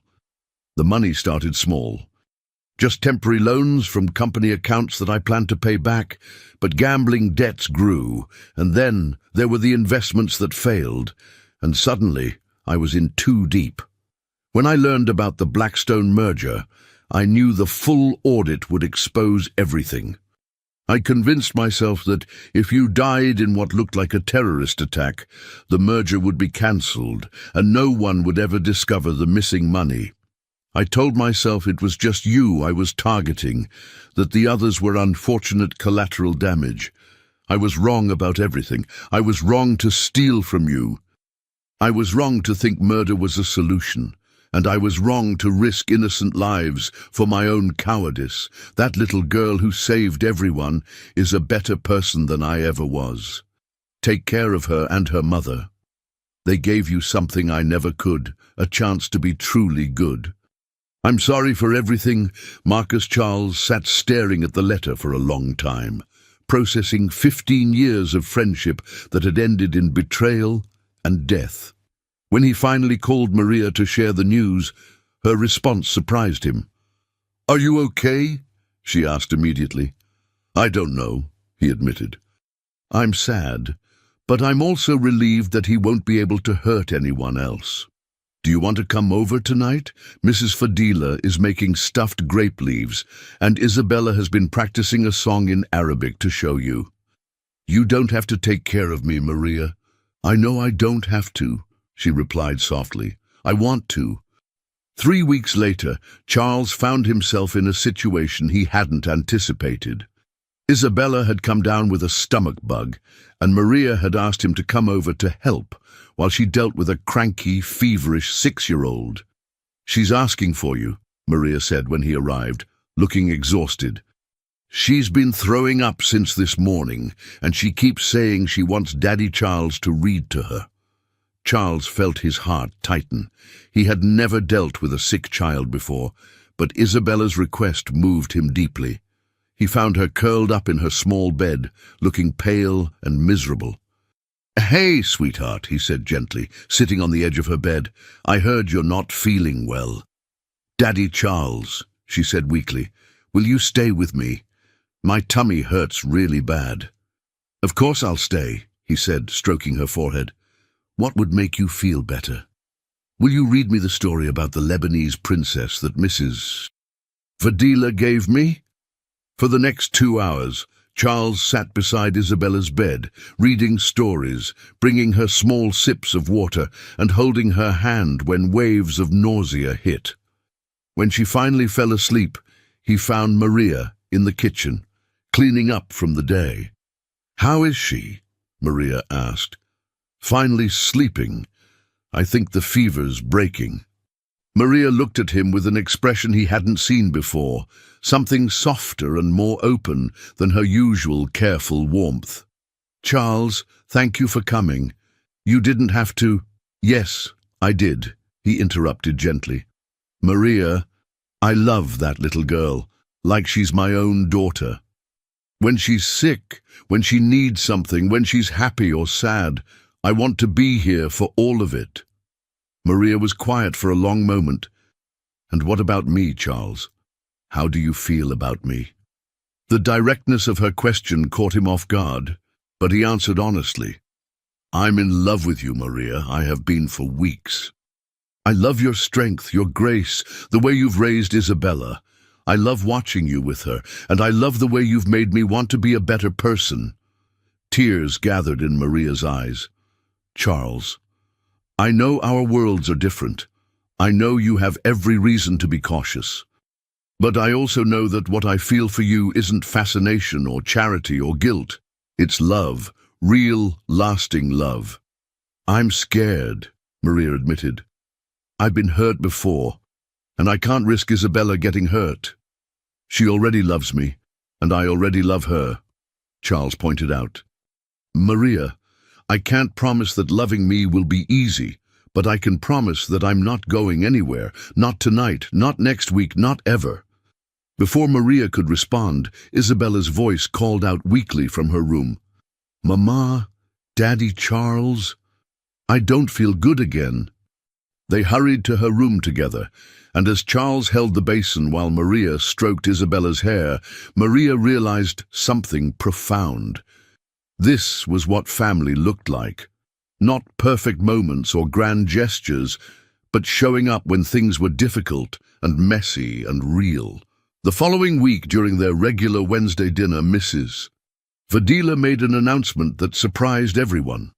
The money started small. Just temporary loans from company accounts that I planned to pay back, but gambling debts grew, and then there were the investments that failed, and suddenly I was in too deep. When I learned about the Blackstone merger, I knew the full audit would expose everything. I convinced myself that if you died in what looked like a terrorist attack, the merger would be cancelled, and no one would ever discover the missing money. I told myself it was just you I was targeting, that the others were unfortunate collateral damage. I was wrong about everything. I was wrong to steal from you. I was wrong to think murder was a solution. And I was wrong to risk innocent lives for my own cowardice. That little girl who saved everyone is a better person than I ever was. Take care of her and her mother. They gave you something I never could, a chance to be truly good. I'm sorry for everything. Marcus Charles sat staring at the letter for a long time, processing 15 years of friendship that had ended in betrayal and death. When he finally called Maria to share the news, her response surprised him. "Are you okay?" she asked immediately. "I don't know," he admitted. "I'm sad, but I'm also relieved that he won't be able to hurt anyone else. Do you want to come over tonight? Mrs. Fadila is making stuffed grape leaves, and Isabella has been practicing a song in Arabic to show you." "You don't have to take care of me, Maria." "I know I don't have to," she replied softly. "I want to." 3 weeks later, Charles found himself in a situation he hadn't anticipated. Isabella had come down with a stomach bug, and Maria had asked him to come over to help while she dealt with a cranky, feverish 6-year-old. "She's asking for you," Maria said when he arrived, looking exhausted. "She's been throwing up since this morning, and she keeps saying she wants Daddy Charles to read to her." Charles felt his heart tighten. He had never dealt with a sick child before, but Isabella's request moved him deeply. He found her curled up in her small bed, looking pale and miserable. "Hey, sweetheart," he said gently, sitting on the edge of her bed. "I heard you're not feeling well." "Daddy Charles," she said weakly, "will you stay with me? My tummy hurts really bad." "Of course I'll stay," he said, stroking her forehead. "What would make you feel better? Will you read me the story about the Lebanese princess that Mrs. Fadila gave me?" For the next 2 hours, Charles sat beside Isabella's bed, reading stories, bringing her small sips of water, and holding her hand when waves of nausea hit. When she finally fell asleep, he found Maria in the kitchen, cleaning up from the day. "How is she?" Maria asked. "Finally sleeping. I think the fever's breaking." Maria looked at him with an expression he hadn't seen before, something softer and more open than her usual careful warmth. "Charles, thank you for coming. You didn't have to—" "Yes, I did," he interrupted gently. "Maria, I love that little girl, like she's my own daughter. When she's sick, when she needs something, when she's happy or sad, I want to be here for all of it." Maria was quiet for a long moment. "And what about me, Charles? How do you feel about me?" The directness of her question caught him off guard, but he answered honestly. "I'm in love with you, Maria. I have been for weeks. I love your strength, your grace, the way you've raised Isabella. I love watching you with her, and I love the way you've made me want to be a better person." Tears gathered in Maria's eyes. "Charles, I know our worlds are different. I know you have every reason to be cautious. But I also know that what I feel for you isn't fascination or charity or guilt. It's love, real, lasting love." "I'm scared," Maria admitted. "I've been hurt before, and I can't risk Isabella getting hurt. She already loves me, and I already love her," Charles pointed out. "Maria, I can't promise that loving me will be easy, but I can promise that I'm not going anywhere, not tonight, not next week, not ever." Before Maria could respond, Isabella's voice called out weakly from her room. "Mama, Daddy Charles, I don't feel good again." They hurried to her room together, and as Charles held the basin while Maria stroked Isabella's hair, Maria realized something profound. This was what family looked like. Not perfect moments or grand gestures, but showing up when things were difficult and messy and real. The following week, during their regular Wednesday dinner, Mrs. Fadila made an announcement that surprised everyone.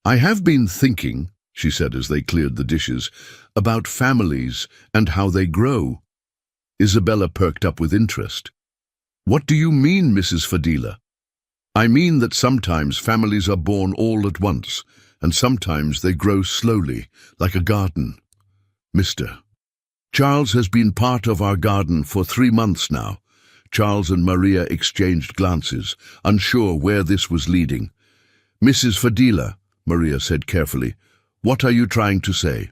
"I have been thinking," she said as they cleared the dishes, about families and how they grow. Isabella perked up with interest. What do you mean, Mrs. Fadila? I mean that sometimes families are born all at once, and sometimes they grow slowly, like a garden. Mr. Charles has been part of our garden for 3 months now. Charles and Maria exchanged glances, unsure where this was leading. Mrs. Fadila, Maria said carefully, what are you trying to say?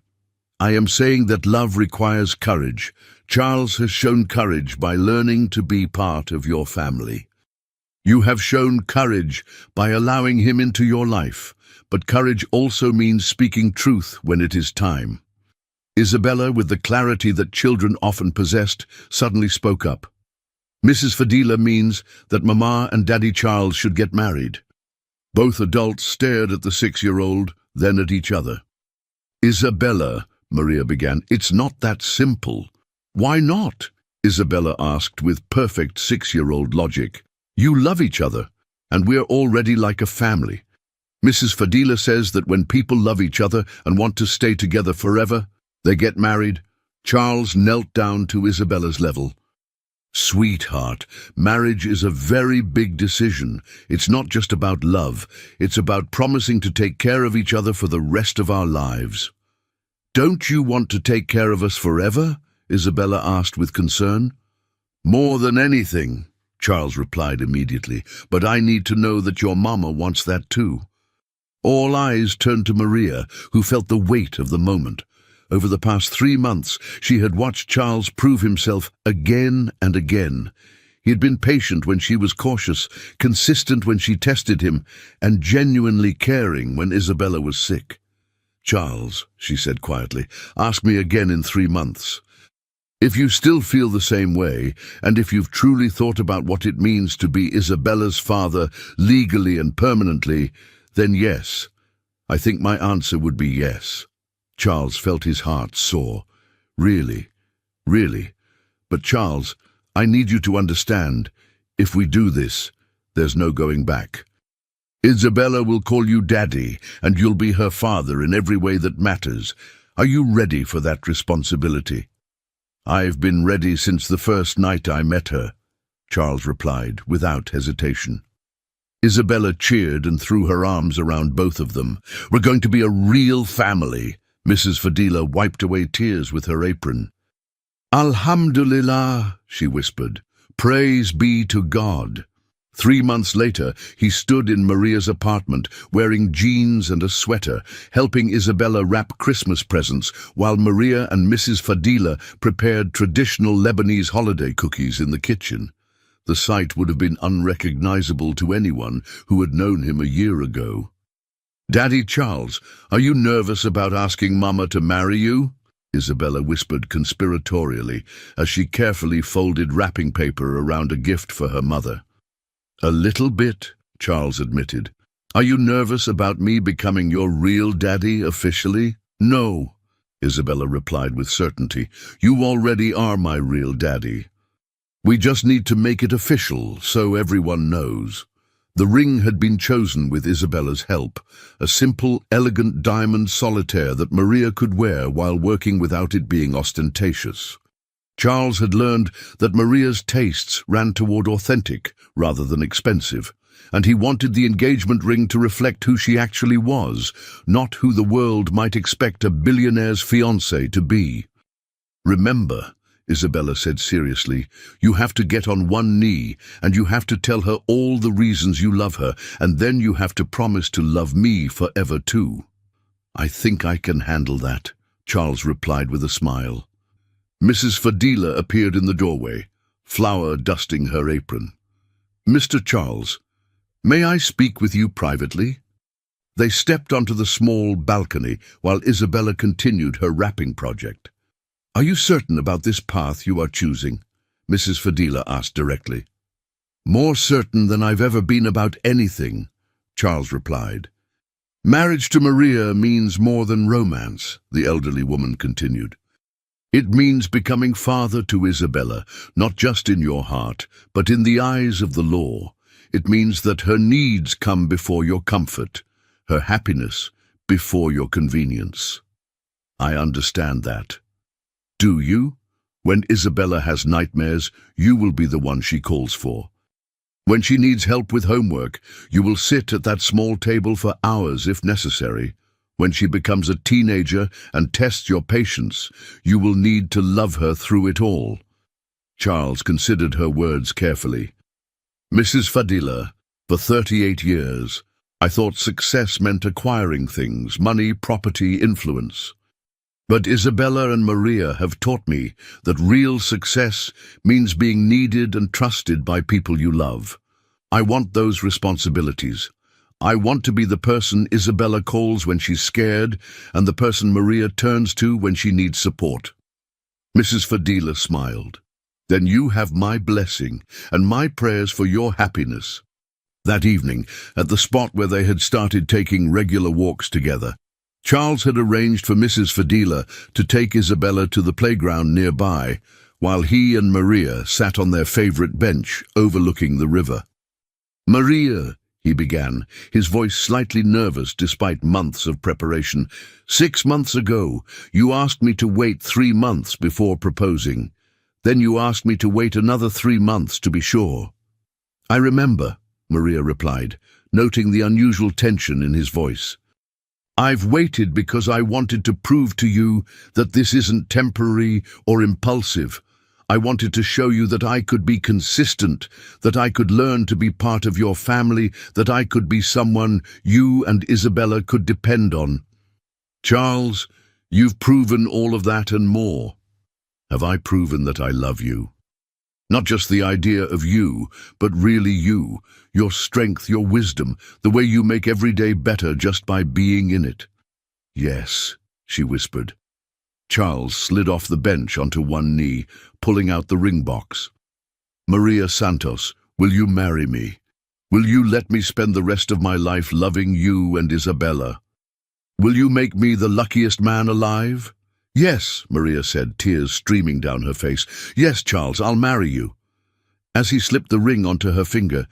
I am saying that love requires courage. Charles has shown courage by learning to be part of your family. You have shown courage by allowing him into your life, but courage also means speaking truth when it is time. Isabella, with the clarity that children often possessed, suddenly spoke up. Mrs. Fadila means that Mama and Daddy Charles should get married. Both adults stared at the 6-year-old, then at each other. Isabella, Maria began, it's not that simple. Why not? Isabella asked with perfect 6-year-old logic. You love each other, and we're already like a family. Mrs. Fadila says that when people love each other and want to stay together forever, they get married. Charles knelt down to Isabella's level. Sweetheart, marriage is a very big decision. It's not just about love. It's about promising to take care of each other for the rest of our lives. Don't you want to take care of us forever? Isabella asked with concern. More than anything, Charles replied immediately, but I need to know that your mama wants that too. All eyes turned to Maria, who felt the weight of the moment. Over the past 3 months, she had watched Charles prove himself again and again. He had been patient when she was cautious, consistent when she tested him, and genuinely caring when Isabella was sick. Charles, she said quietly, ask me again in 3 months. If you still feel the same way, and if you've truly thought about what it means to be Isabella's father legally and permanently, then yes. I think my answer would be yes. Charles felt his heart soar. Really, really. But Charles, I need you to understand, if we do this, there's no going back. Isabella will call you Daddy, and you'll be her father in every way that matters. Are you ready for that responsibility? I've been ready since the first night I met her, Charles replied, without hesitation. Isabella cheered and threw her arms around both of them. We're going to be a real family. Mrs. Fadila wiped away tears with her apron. Alhamdulillah, she whispered. Praise be to God. 3 months later, he stood in Maria's apartment, wearing jeans and a sweater, helping Isabella wrap Christmas presents, while Maria and Mrs. Fadila prepared traditional Lebanese holiday cookies in the kitchen. The sight would have been unrecognizable to anyone who had known him a year ago. Daddy Charles, are you nervous about asking Mama to marry you? Isabella whispered conspiratorially as she carefully folded wrapping paper around a gift for her mother. A little bit, Charles admitted. Are you nervous about me becoming your real daddy officially? No, Isabella replied with certainty. You already are my real daddy. We just need to make it official so everyone knows. The ring had been chosen with Isabella's help, a simple, elegant diamond solitaire that Maria could wear while working without it being ostentatious. Charles had learned that Maria's tastes ran toward authentic rather than expensive, and he wanted the engagement ring to reflect who she actually was, not who the world might expect a billionaire's fiancé to be. Remember, Isabella said seriously, you have to get on one knee, and you have to tell her all the reasons you love her, and then you have to promise to love me forever too. I think I can handle that, Charles replied with a smile. Mrs. Fadila appeared in the doorway, flour dusting her apron. Mr. Charles, may I speak with you privately? They stepped onto the small balcony while Isabella continued her wrapping project. Are you certain about this path you are choosing? Mrs. Fadila asked directly. More certain than I've ever been about anything, Charles replied. Marriage to Maria means more than romance, the elderly woman continued. It means becoming father to Isabella, not just in your heart, but in the eyes of the law. It means that her needs come before your comfort, her happiness before your convenience. I understand that. Do you? When Isabella has nightmares, you will be the one she calls for. When she needs help with homework, you will sit at that small table for hours if necessary. When she becomes a teenager and tests your patience, you will need to love her through it all. Charles considered her words carefully. Mrs. Fadila, for 38 years, I thought success meant acquiring things, money, property, influence. But Isabella and Maria have taught me that real success means being needed and trusted by people you love. I want those responsibilities. I want to be the person Isabella calls when she's scared and the person Maria turns to when she needs support. Mrs. Fadila smiled. Then you have my blessing and my prayers for your happiness. That evening, at the spot where they had started taking regular walks together, Charles had arranged for Mrs. Fadila to take Isabella to the playground nearby, while he and Maria sat on their favorite bench overlooking the river. "Maria," he began, his voice slightly nervous despite months of preparation, "6 months ago, you asked me to wait 3 months before proposing. Then you asked me to wait another 3 months to be sure." "I remember," Maria replied, noting the unusual tension in his voice. "I've waited because I wanted to prove to you that this isn't temporary or impulsive. I wanted to show you that I could be consistent, that I could learn to be part of your family, that I could be someone you and Isabella could depend on. Charles, you've proven all of that and more. Have I proven that I love you? Not just the idea of you, but really you, your strength, your wisdom, the way you make every day better just by being in it." "Yes," she whispered. Charles slid off the bench onto one knee, pulling out the ring box. "Maria Santos, will you marry me? Will you let me spend the rest of my life loving you and Isabella? Will you make me the luckiest man alive?" "Yes," Maria said, tears streaming down her face. "Yes, Charles, I'll marry you." As he slipped the ring onto her finger,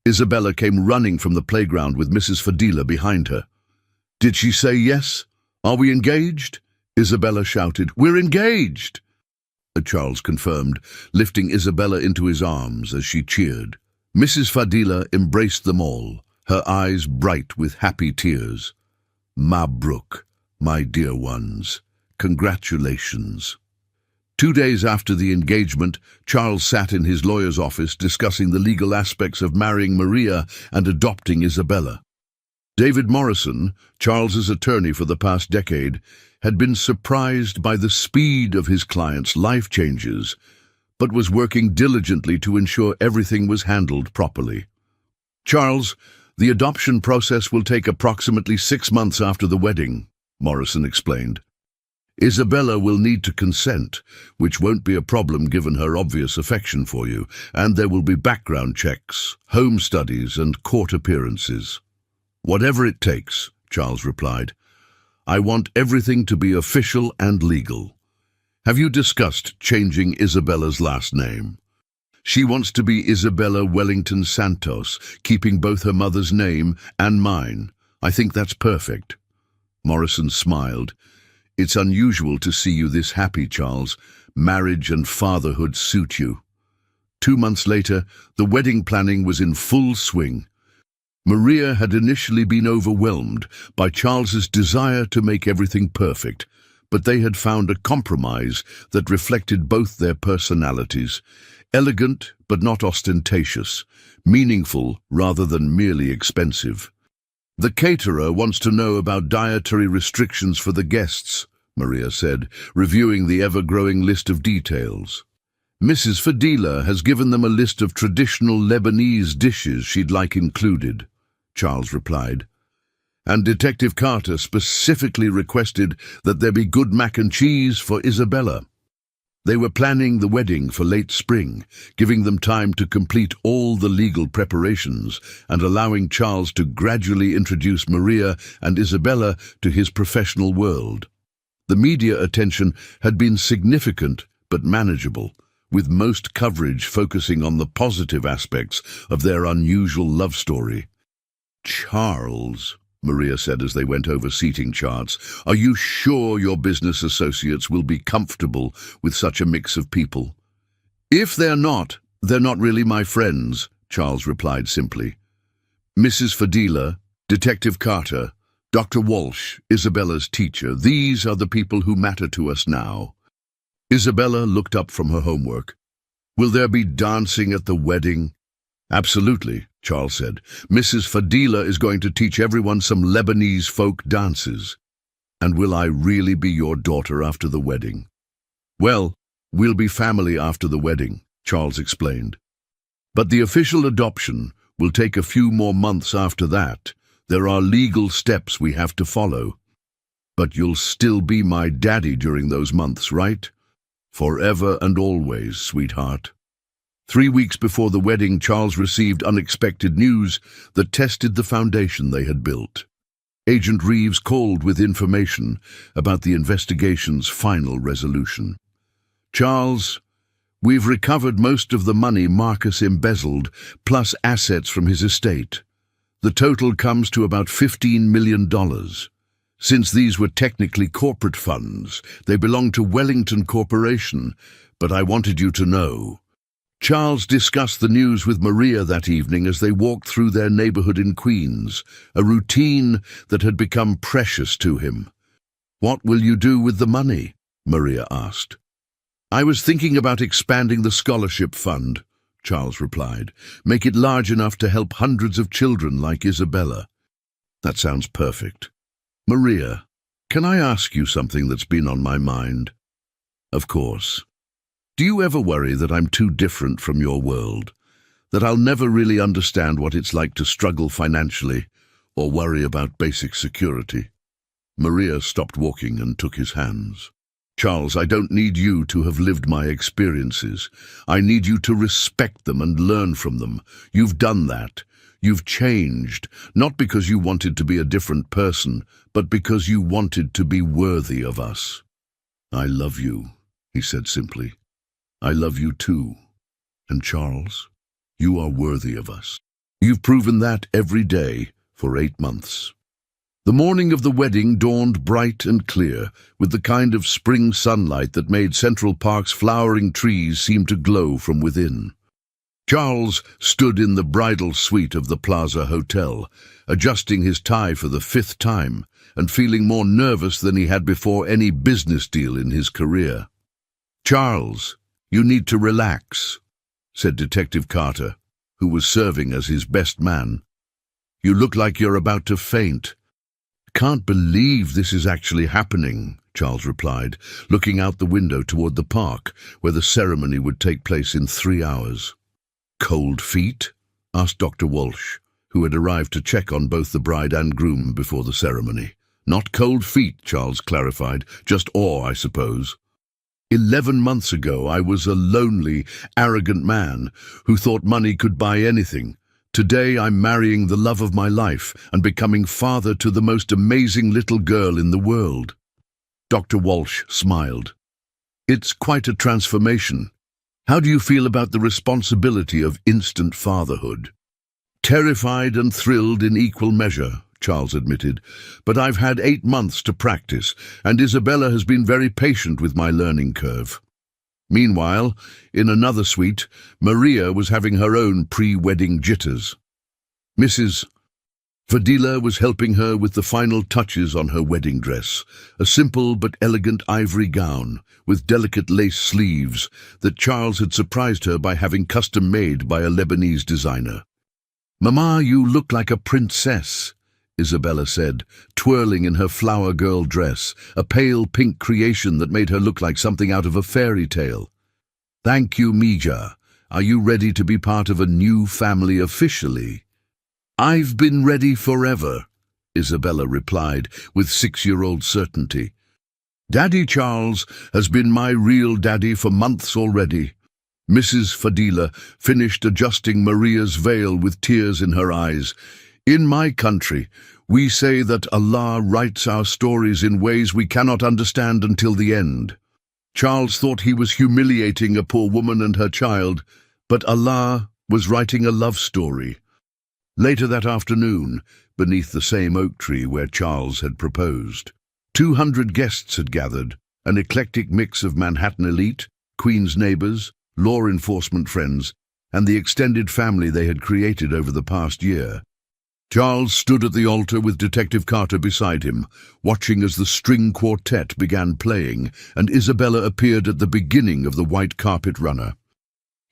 Isabella came running from the playground with Mrs. Fadila behind her. "Did she say yes? Are we engaged?" Isabella shouted. "We're engaged!" Charles confirmed, lifting Isabella into his arms as she cheered. Mrs. Fadila embraced them all, her eyes bright with happy tears. "Mabruk, my dear ones. Congratulations." 2 days after the engagement, Charles sat in his lawyer's office discussing the legal aspects of marrying Maria and adopting Isabella. David Morrison, Charles's attorney for the past decade, had been surprised by the speed of his client's life changes, but was working diligently to ensure everything was handled properly. "Charles, the adoption process will take approximately 6 months after the wedding," Morrison explained. "Isabella will need to consent, which won't be a problem given her obvious affection for you, and there will be background checks, home studies, and court appearances." "Whatever it takes," Charles replied. "I want everything to be official and legal." "Have you discussed changing Isabella's last name?" "She wants to be Isabella Wellington Santos, keeping both her mother's name and mine. I think that's perfect." Morrison smiled. "It's unusual to see you this happy, Charles. Marriage and fatherhood suit you." 2 months later, the wedding planning was in full swing. Maria had initially been overwhelmed by Charles's desire to make everything perfect, but they had found a compromise that reflected both their personalities. Elegant but not ostentatious, meaningful rather than merely expensive. "The caterer wants to know about dietary restrictions for the guests," Maria said, reviewing the ever-growing list of details. "Mrs. Fadila has given them a list of traditional Lebanese dishes she'd like included," Charles replied. "And Detective Carter specifically requested that there be good mac and cheese for Isabella." They were planning the wedding for late spring, giving them time to complete all the legal preparations and allowing Charles to gradually introduce Maria and Isabella to his professional world. The media attention had been significant but manageable, with most coverage focusing on the positive aspects of their unusual love story. "Charles," Maria said as they went over seating charts. "Are you sure your business associates will be comfortable with such a mix of people?" "If they're not really my friends," Charles replied simply. "Mrs. Fadila, Detective Carter, Dr. Walsh, Isabella's teacher, these are the people who matter to us now." Isabella looked up from her homework. "Will there be dancing at the wedding?" "Absolutely," Charles said. "Mrs. Fadila is going to teach everyone some Lebanese folk dances." "And will I really be your daughter after the wedding?" "Well, we'll be family after the wedding," Charles explained. "But the official adoption will take a few more months after that. There are legal steps we have to follow." "But you'll still be my daddy during those months, right?" "Forever and always, sweetheart." 3 weeks before the wedding, Charles received unexpected news that tested the foundation they had built. Agent Reeves called with information about the investigation's final resolution. "Charles, we've recovered most of the money Marcus embezzled, plus assets from his estate. The total comes to about $15 million. Since these were technically corporate funds, they belong to Wellington Corporation, but I wanted you to know." Charles discussed the news with Maria that evening as they walked through their neighborhood in Queens, a routine that had become precious to him. "What will you do with the money?" Maria asked. "I was thinking about expanding the scholarship fund," Charles replied. "Make it large enough to help hundreds of children like Isabella." "That sounds perfect. Maria, can I ask you something that's been on my mind?" "Of course. Do you ever worry that I'm too different from your world? That I'll never really understand what it's like to struggle financially or worry about basic security?" Maria stopped walking and took his hands. "Charles, I don't need you to have lived my experiences. I need you to respect them and learn from them. You've done that. You've changed, not because you wanted to be a different person, but because you wanted to be worthy of us." "I love you," he said simply. "I love you too. And Charles, you are worthy of us. You've proven that every day for 8 months." The morning of the wedding dawned bright and clear, with the kind of spring sunlight that made Central Park's flowering trees seem to glow from within. Charles stood in the bridal suite of the Plaza Hotel, adjusting his tie for the 5th time and feeling more nervous than he had before any business deal in his career. "Charles, you need to relax," said Detective Carter, who was serving as his best man. "You look like you're about to faint." "Can't believe this is actually happening," Charles replied, looking out the window toward the park, where the ceremony would take place in 3 hours. "Cold feet?" asked Dr. Walsh, who had arrived to check on both the bride and groom before the ceremony. "Not cold feet," Charles clarified, "just awe, I suppose. 11 months ago, I was a lonely, arrogant man who thought money could buy anything. Today, I'm marrying the love of my life and becoming father to the most amazing little girl in the world." Dr. Walsh smiled. "It's quite a transformation. How do you feel about the responsibility of instant fatherhood?" "Terrified and thrilled in equal measure," Charles admitted, "but I've had 8 months to practice, and Isabella has been very patient with my learning curve." Meanwhile, in another suite, Maria was having her own pre-wedding jitters. Mrs. Fadila was helping her with the final touches on her wedding dress, a simple but elegant ivory gown with delicate lace sleeves that Charles had surprised her by having custom made by a Lebanese designer. "Mama, you look like a princess," Isabella said, twirling in her flower girl dress, a pale pink creation that made her look like something out of a fairy tale. "Thank you, Mija. Are you ready to be part of a new family officially?" "I've been ready forever," Isabella replied with 6-year-old certainty. "Daddy Charles has been my real daddy for months already." Mrs. Fadila finished adjusting Maria's veil with tears in her eyes. "In my country, we say that Allah writes our stories in ways we cannot understand until the end. Charles thought he was humiliating a poor woman and her child, but Allah was writing a love story." Later that afternoon, beneath the same oak tree where Charles had proposed, 200 guests had gathered, an eclectic mix of Manhattan elite, Queen's neighbors, law enforcement friends, and the extended family they had created over the past year. Charles stood at the altar with Detective Carter beside him, watching as the string quartet began playing and Isabella appeared at the beginning of the white carpet runner.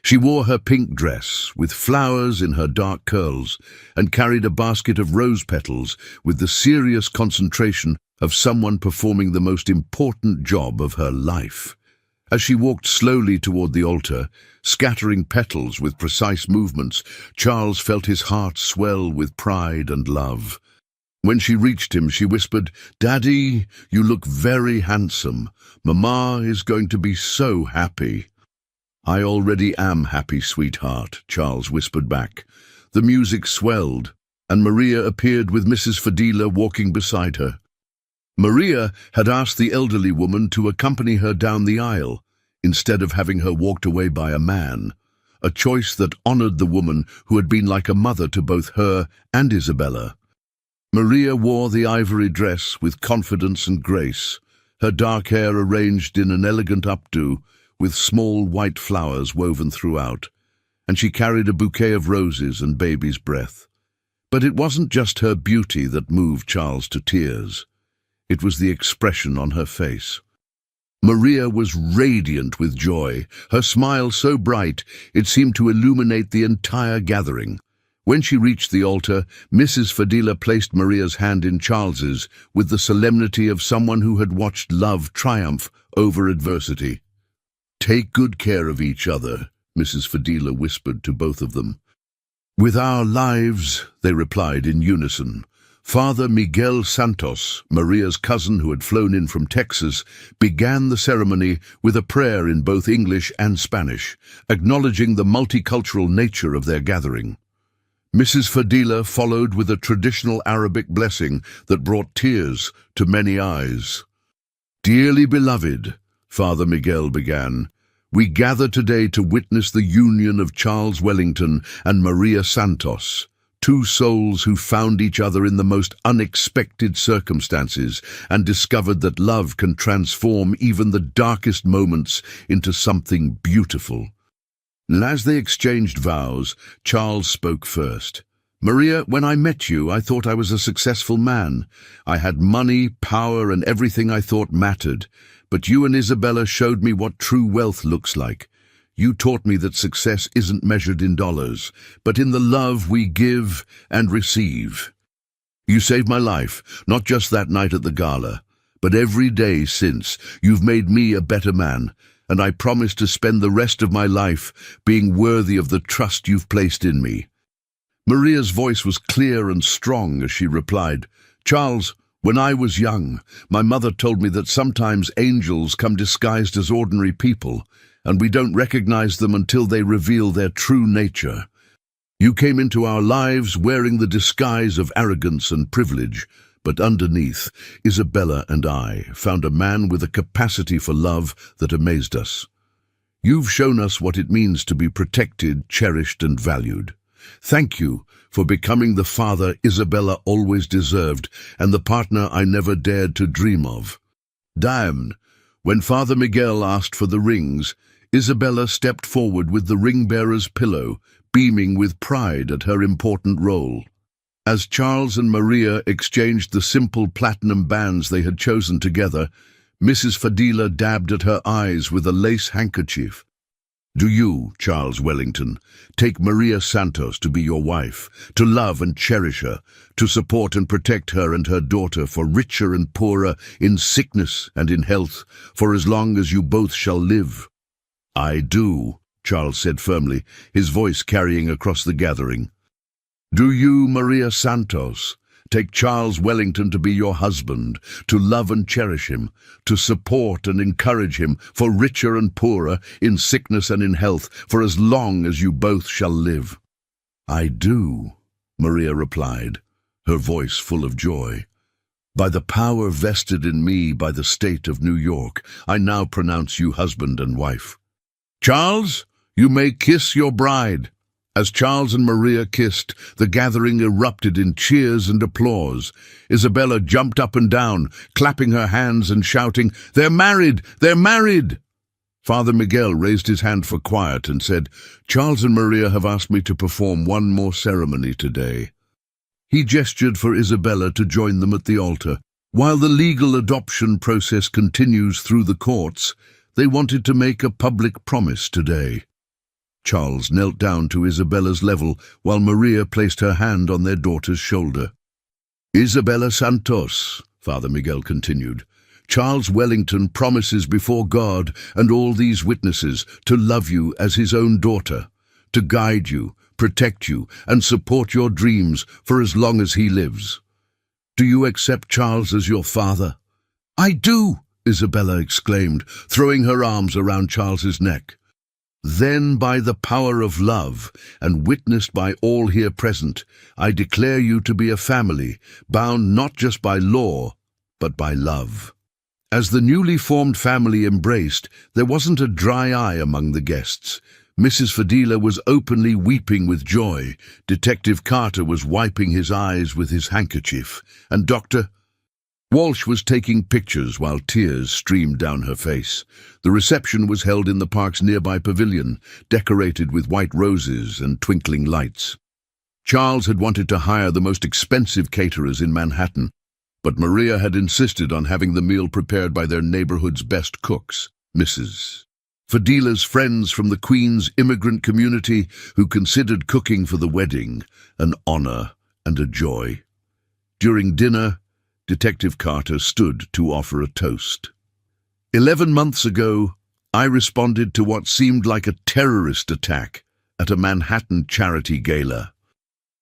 She wore her pink dress, with flowers in her dark curls, and carried a basket of rose petals with the serious concentration of someone performing the most important job of her life. As she walked slowly toward the altar, scattering petals with precise movements, Charles felt his heart swell with pride and love. When she reached him, she whispered, "Daddy, you look very handsome. Mama is going to be so happy." "I already am happy, sweetheart," Charles whispered back. The music swelled, and Maria appeared with Mrs. Fadila walking beside her. Maria had asked the elderly woman to accompany her down the aisle, instead of having her walked away by a man, a choice that honored the woman who had been like a mother to both her and Isabella. Maria wore the ivory dress with confidence and grace, her dark hair arranged in an elegant updo, with small white flowers woven throughout, and she carried a bouquet of roses and baby's breath. But it wasn't just her beauty that moved Charles to tears. It was the expression on her face. Maria was radiant with joy, her smile so bright it seemed to illuminate the entire gathering. When she reached the altar, Mrs. Fadila placed Maria's hand in Charles's with the solemnity of someone who had watched love triumph over adversity. "Take good care of each other," Mrs. Fadila whispered to both of them. "With our lives," they replied in unison. Father Miguel Santos, Maria's cousin who had flown in from Texas, began the ceremony with a prayer in both English and Spanish, acknowledging the multicultural nature of their gathering. Mrs. Fadila followed with a traditional Arabic blessing that brought tears to many eyes. "Dearly beloved," Father Miguel began, "we gather today to witness the union of Charles Wellington and Maria Santos, two souls who found each other in the most unexpected circumstances and discovered that love can transform even the darkest moments into something beautiful." And as they exchanged vows, Charles spoke first. "Maria, when I met you, I thought I was a successful man. I had money, power, and everything I thought mattered. But you and Isabella showed me what true wealth looks like. You taught me that success isn't measured in dollars, but in the love we give and receive. You saved my life, not just that night at the gala, but every day since. You've made me a better man, and I promise to spend the rest of my life being worthy of the trust you've placed in me." Maria's voice was clear and strong as she replied, "Charles, when I was young, my mother told me that sometimes angels come disguised as ordinary people, and we don't recognize them until they reveal their true nature. You came into our lives wearing the disguise of arrogance and privilege, but underneath, Isabella and I found a man with a capacity for love that amazed us. You've shown us what it means to be protected, cherished, and valued. Thank you for becoming the father Isabella always deserved and the partner I never dared to dream of." Damn! When Father Miguel asked for the rings, Isabella stepped forward with the ring-bearer's pillow, beaming with pride at her important role. As Charles and Maria exchanged the simple platinum bands they had chosen together, Mrs. Fadila dabbed at her eyes with a lace handkerchief. "Do you, Charles Wellington, take Maria Santos to be your wife, to love and cherish her, to support and protect her and her daughter for richer and poorer, in sickness and in health, for as long as you both shall live?" "I do," Charles said firmly, his voice carrying across the gathering. "Do you, Maria Santos, take Charles Wellington to be your husband, to love and cherish him, to support and encourage him for richer and poorer, in sickness and in health, for as long as you both shall live?" "I do," Maria replied, her voice full of joy. "By the power vested in me by the state of New York, I now pronounce you husband and wife. Charles, you may kiss your bride." As Charles and Maria kissed, the gathering erupted in cheers and applause. Isabella jumped up and down, clapping her hands and shouting, "They're married! They're married!" Father Miguel raised his hand for quiet and said, "Charles and Maria have asked me to perform one more ceremony today." He gestured for Isabella to join them at the altar. While the legal adoption process continues through the courts, they wanted to make a public promise today. Charles knelt down to Isabella's level while Maria placed her hand on their daughter's shoulder. "Isabella Santos," Father Miguel continued, "Charles Wellington promises before God and all these witnesses to love you as his own daughter, to guide you, protect you, and support your dreams for as long as he lives. Do you accept Charles as your father?" "I do," Isabella exclaimed, throwing her arms around Charles's neck. "Then, by the power of love, and witnessed by all here present, I declare you to be a family, bound not just by law, but by love." As the newly formed family embraced, there wasn't a dry eye among the guests. Mrs. Fadila was openly weeping with joy, Detective Carter was wiping his eyes with his handkerchief, and Dr. Walsh was taking pictures while tears streamed down her face. The reception was held in the park's nearby pavilion, decorated with white roses and twinkling lights. Charles had wanted to hire the most expensive caterers in Manhattan, but Maria had insisted on having the meal prepared by their neighborhood's best cooks, Mrs. Fadila's friends from the Queen's immigrant community who considered cooking for the wedding an honor and a joy. During dinner, Detective Carter stood to offer a toast. 11 months ago, I responded to what seemed like a terrorist attack at a Manhattan charity gala.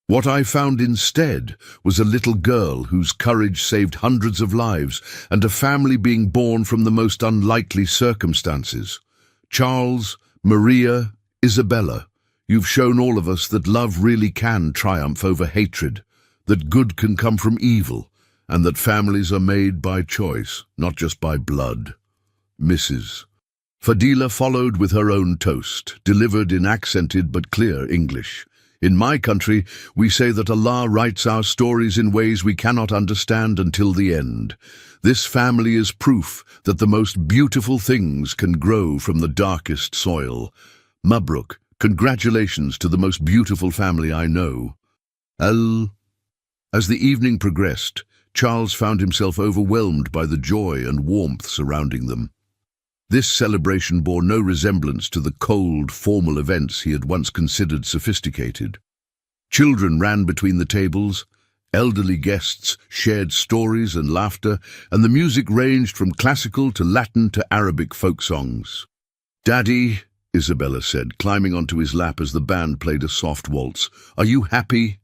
What I found instead was a little girl whose courage saved hundreds of lives and a family being born from the most unlikely circumstances. Charles, Maria, Isabella, you've shown all of us that love really can triumph over hatred, that good can come from evil, and that families are made by choice, not just by blood. Mrs. Fadila followed with her own toast, delivered in accented but clear English. In my country, we say that Allah writes our stories in ways we cannot understand until the end. This family is proof that the most beautiful things can grow from the darkest soil. Mabruk, congratulations to the most beautiful family I know. As the evening progressed, Charles found himself overwhelmed by the joy and warmth surrounding them. This celebration bore no resemblance to the cold, formal events he had once considered sophisticated. Children ran between the tables, elderly guests shared stories and laughter, and the music ranged from classical to Latin to Arabic folk songs. "Daddy," Isabella said, climbing onto his lap as the band played a soft waltz, "are you happy?"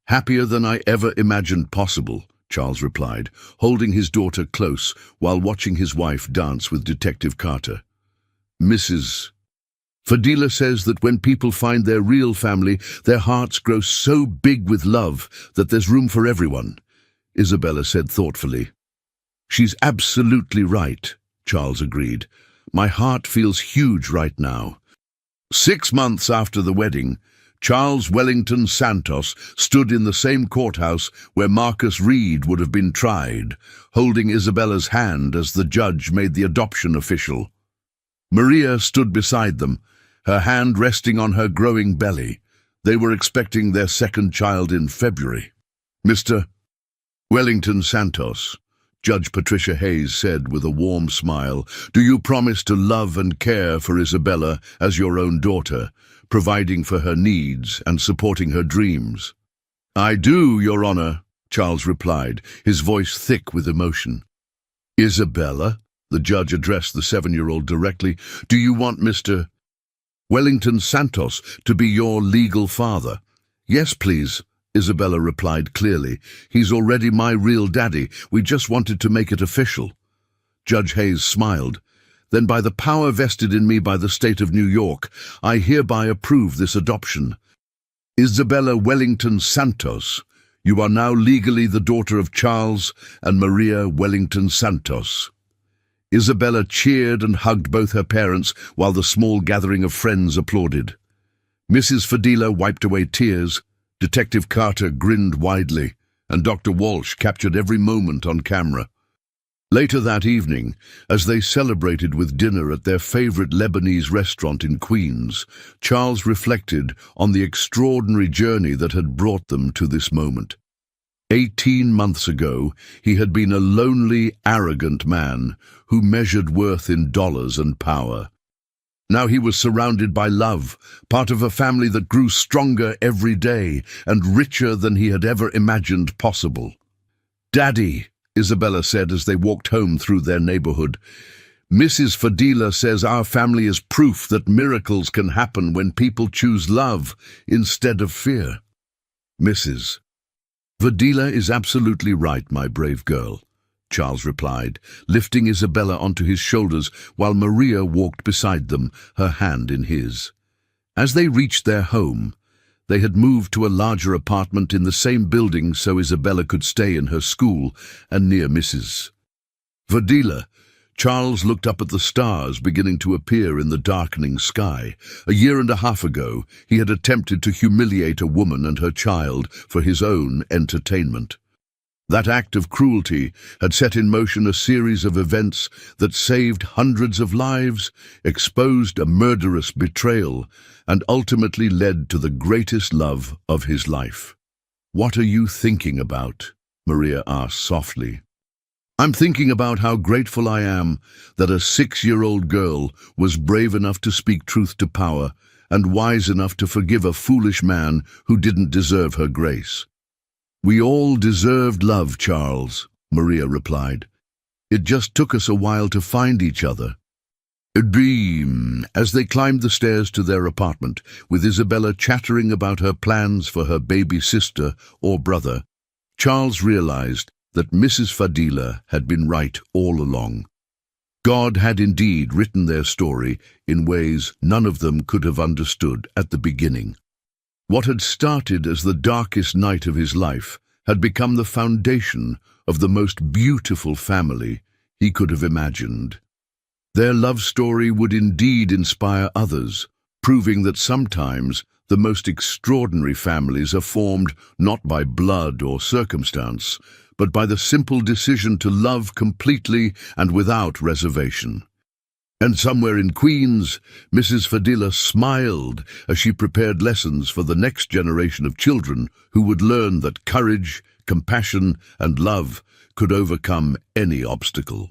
"Happier than I ever imagined possible," Charles replied, holding his daughter close while watching his wife dance with Detective Carter. Mrs. Fadila says that when people find their real family, their hearts grow so big with love that there's room for everyone, Isabella said thoughtfully. "She's absolutely right," Charles agreed. "My heart feels huge right now." 6 months after the wedding, Charles Wellington Santos stood in the same courthouse where Marcus Reed would have been tried, holding Isabella's hand as the judge made the adoption official. Maria stood beside them, her hand resting on her growing belly. They were expecting their second child in February. "Mr. Wellington Santos," Judge Patricia Hayes said with a warm smile, "do you promise to love and care for Isabella as your own daughter, providing for her needs and supporting her dreams?" "I do, Your Honor," Charles replied, his voice thick with emotion. "Isabella," the judge addressed the 7-year-old directly, "do you want Mr. Wellington Santos to be your legal father?" "Yes, please," Isabella replied clearly. "He's already my real daddy. We just wanted to make it official." Judge Hayes smiled. "Then by the power vested in me by the state of New York, I hereby approve this adoption. Isabella Wellington Santos, you are now legally the daughter of Charles and Maria Wellington Santos." Isabella cheered and hugged both her parents while the small gathering of friends applauded. Mrs. Fadila wiped away tears, Detective Carter grinned widely, and Dr. Walsh captured every moment on camera. Later that evening, as they celebrated with dinner at their favorite Lebanese restaurant in Queens, Charles reflected on the extraordinary journey that had brought them to this moment. 18 months ago, he had been a lonely, arrogant man who measured worth in dollars and power. Now he was surrounded by love, part of a family that grew stronger every day and richer than he had ever imagined possible. "Daddy," Isabella said as they walked home through their neighborhood, "Mrs. Fadila says our family is proof that miracles can happen when people choose love instead of fear." "Mrs. Fadila is absolutely right, my brave girl," Charles replied, lifting Isabella onto his shoulders while Maria walked beside them, her hand in his. As they reached their home, they had moved to a larger apartment in the same building so Isabella could stay in her school and near Mrs. Fadila. Charles looked up at the stars beginning to appear in the darkening sky. A year and a half ago, he had attempted to humiliate a woman and her child for his own entertainment. That act of cruelty had set in motion a series of events that saved hundreds of lives, exposed a murderous betrayal, and ultimately led to the greatest love of his life. "What are you thinking about?" Maria asked softly. "I'm thinking about how grateful I am that a 6-year-old girl was brave enough to speak truth to power and wise enough to forgive a foolish man who didn't deserve her grace." "We all deserved love, Charles," Maria replied. "It just took us a while to find each other." As they climbed the stairs to their apartment, with Isabella chattering about her plans for her baby sister or brother, Charles realized that Mrs. Fadila had been right all along. God had indeed written their story in ways none of them could have understood at the beginning. What had started as the darkest night of his life had become the foundation of the most beautiful family he could have imagined. Their love story would indeed inspire others, proving that sometimes the most extraordinary families are formed not by blood or circumstance, but by the simple decision to love completely and without reservation. And somewhere in Queens, Mrs. Fadila smiled as she prepared lessons for the next generation of children who would learn that courage, compassion, and love could overcome any obstacle.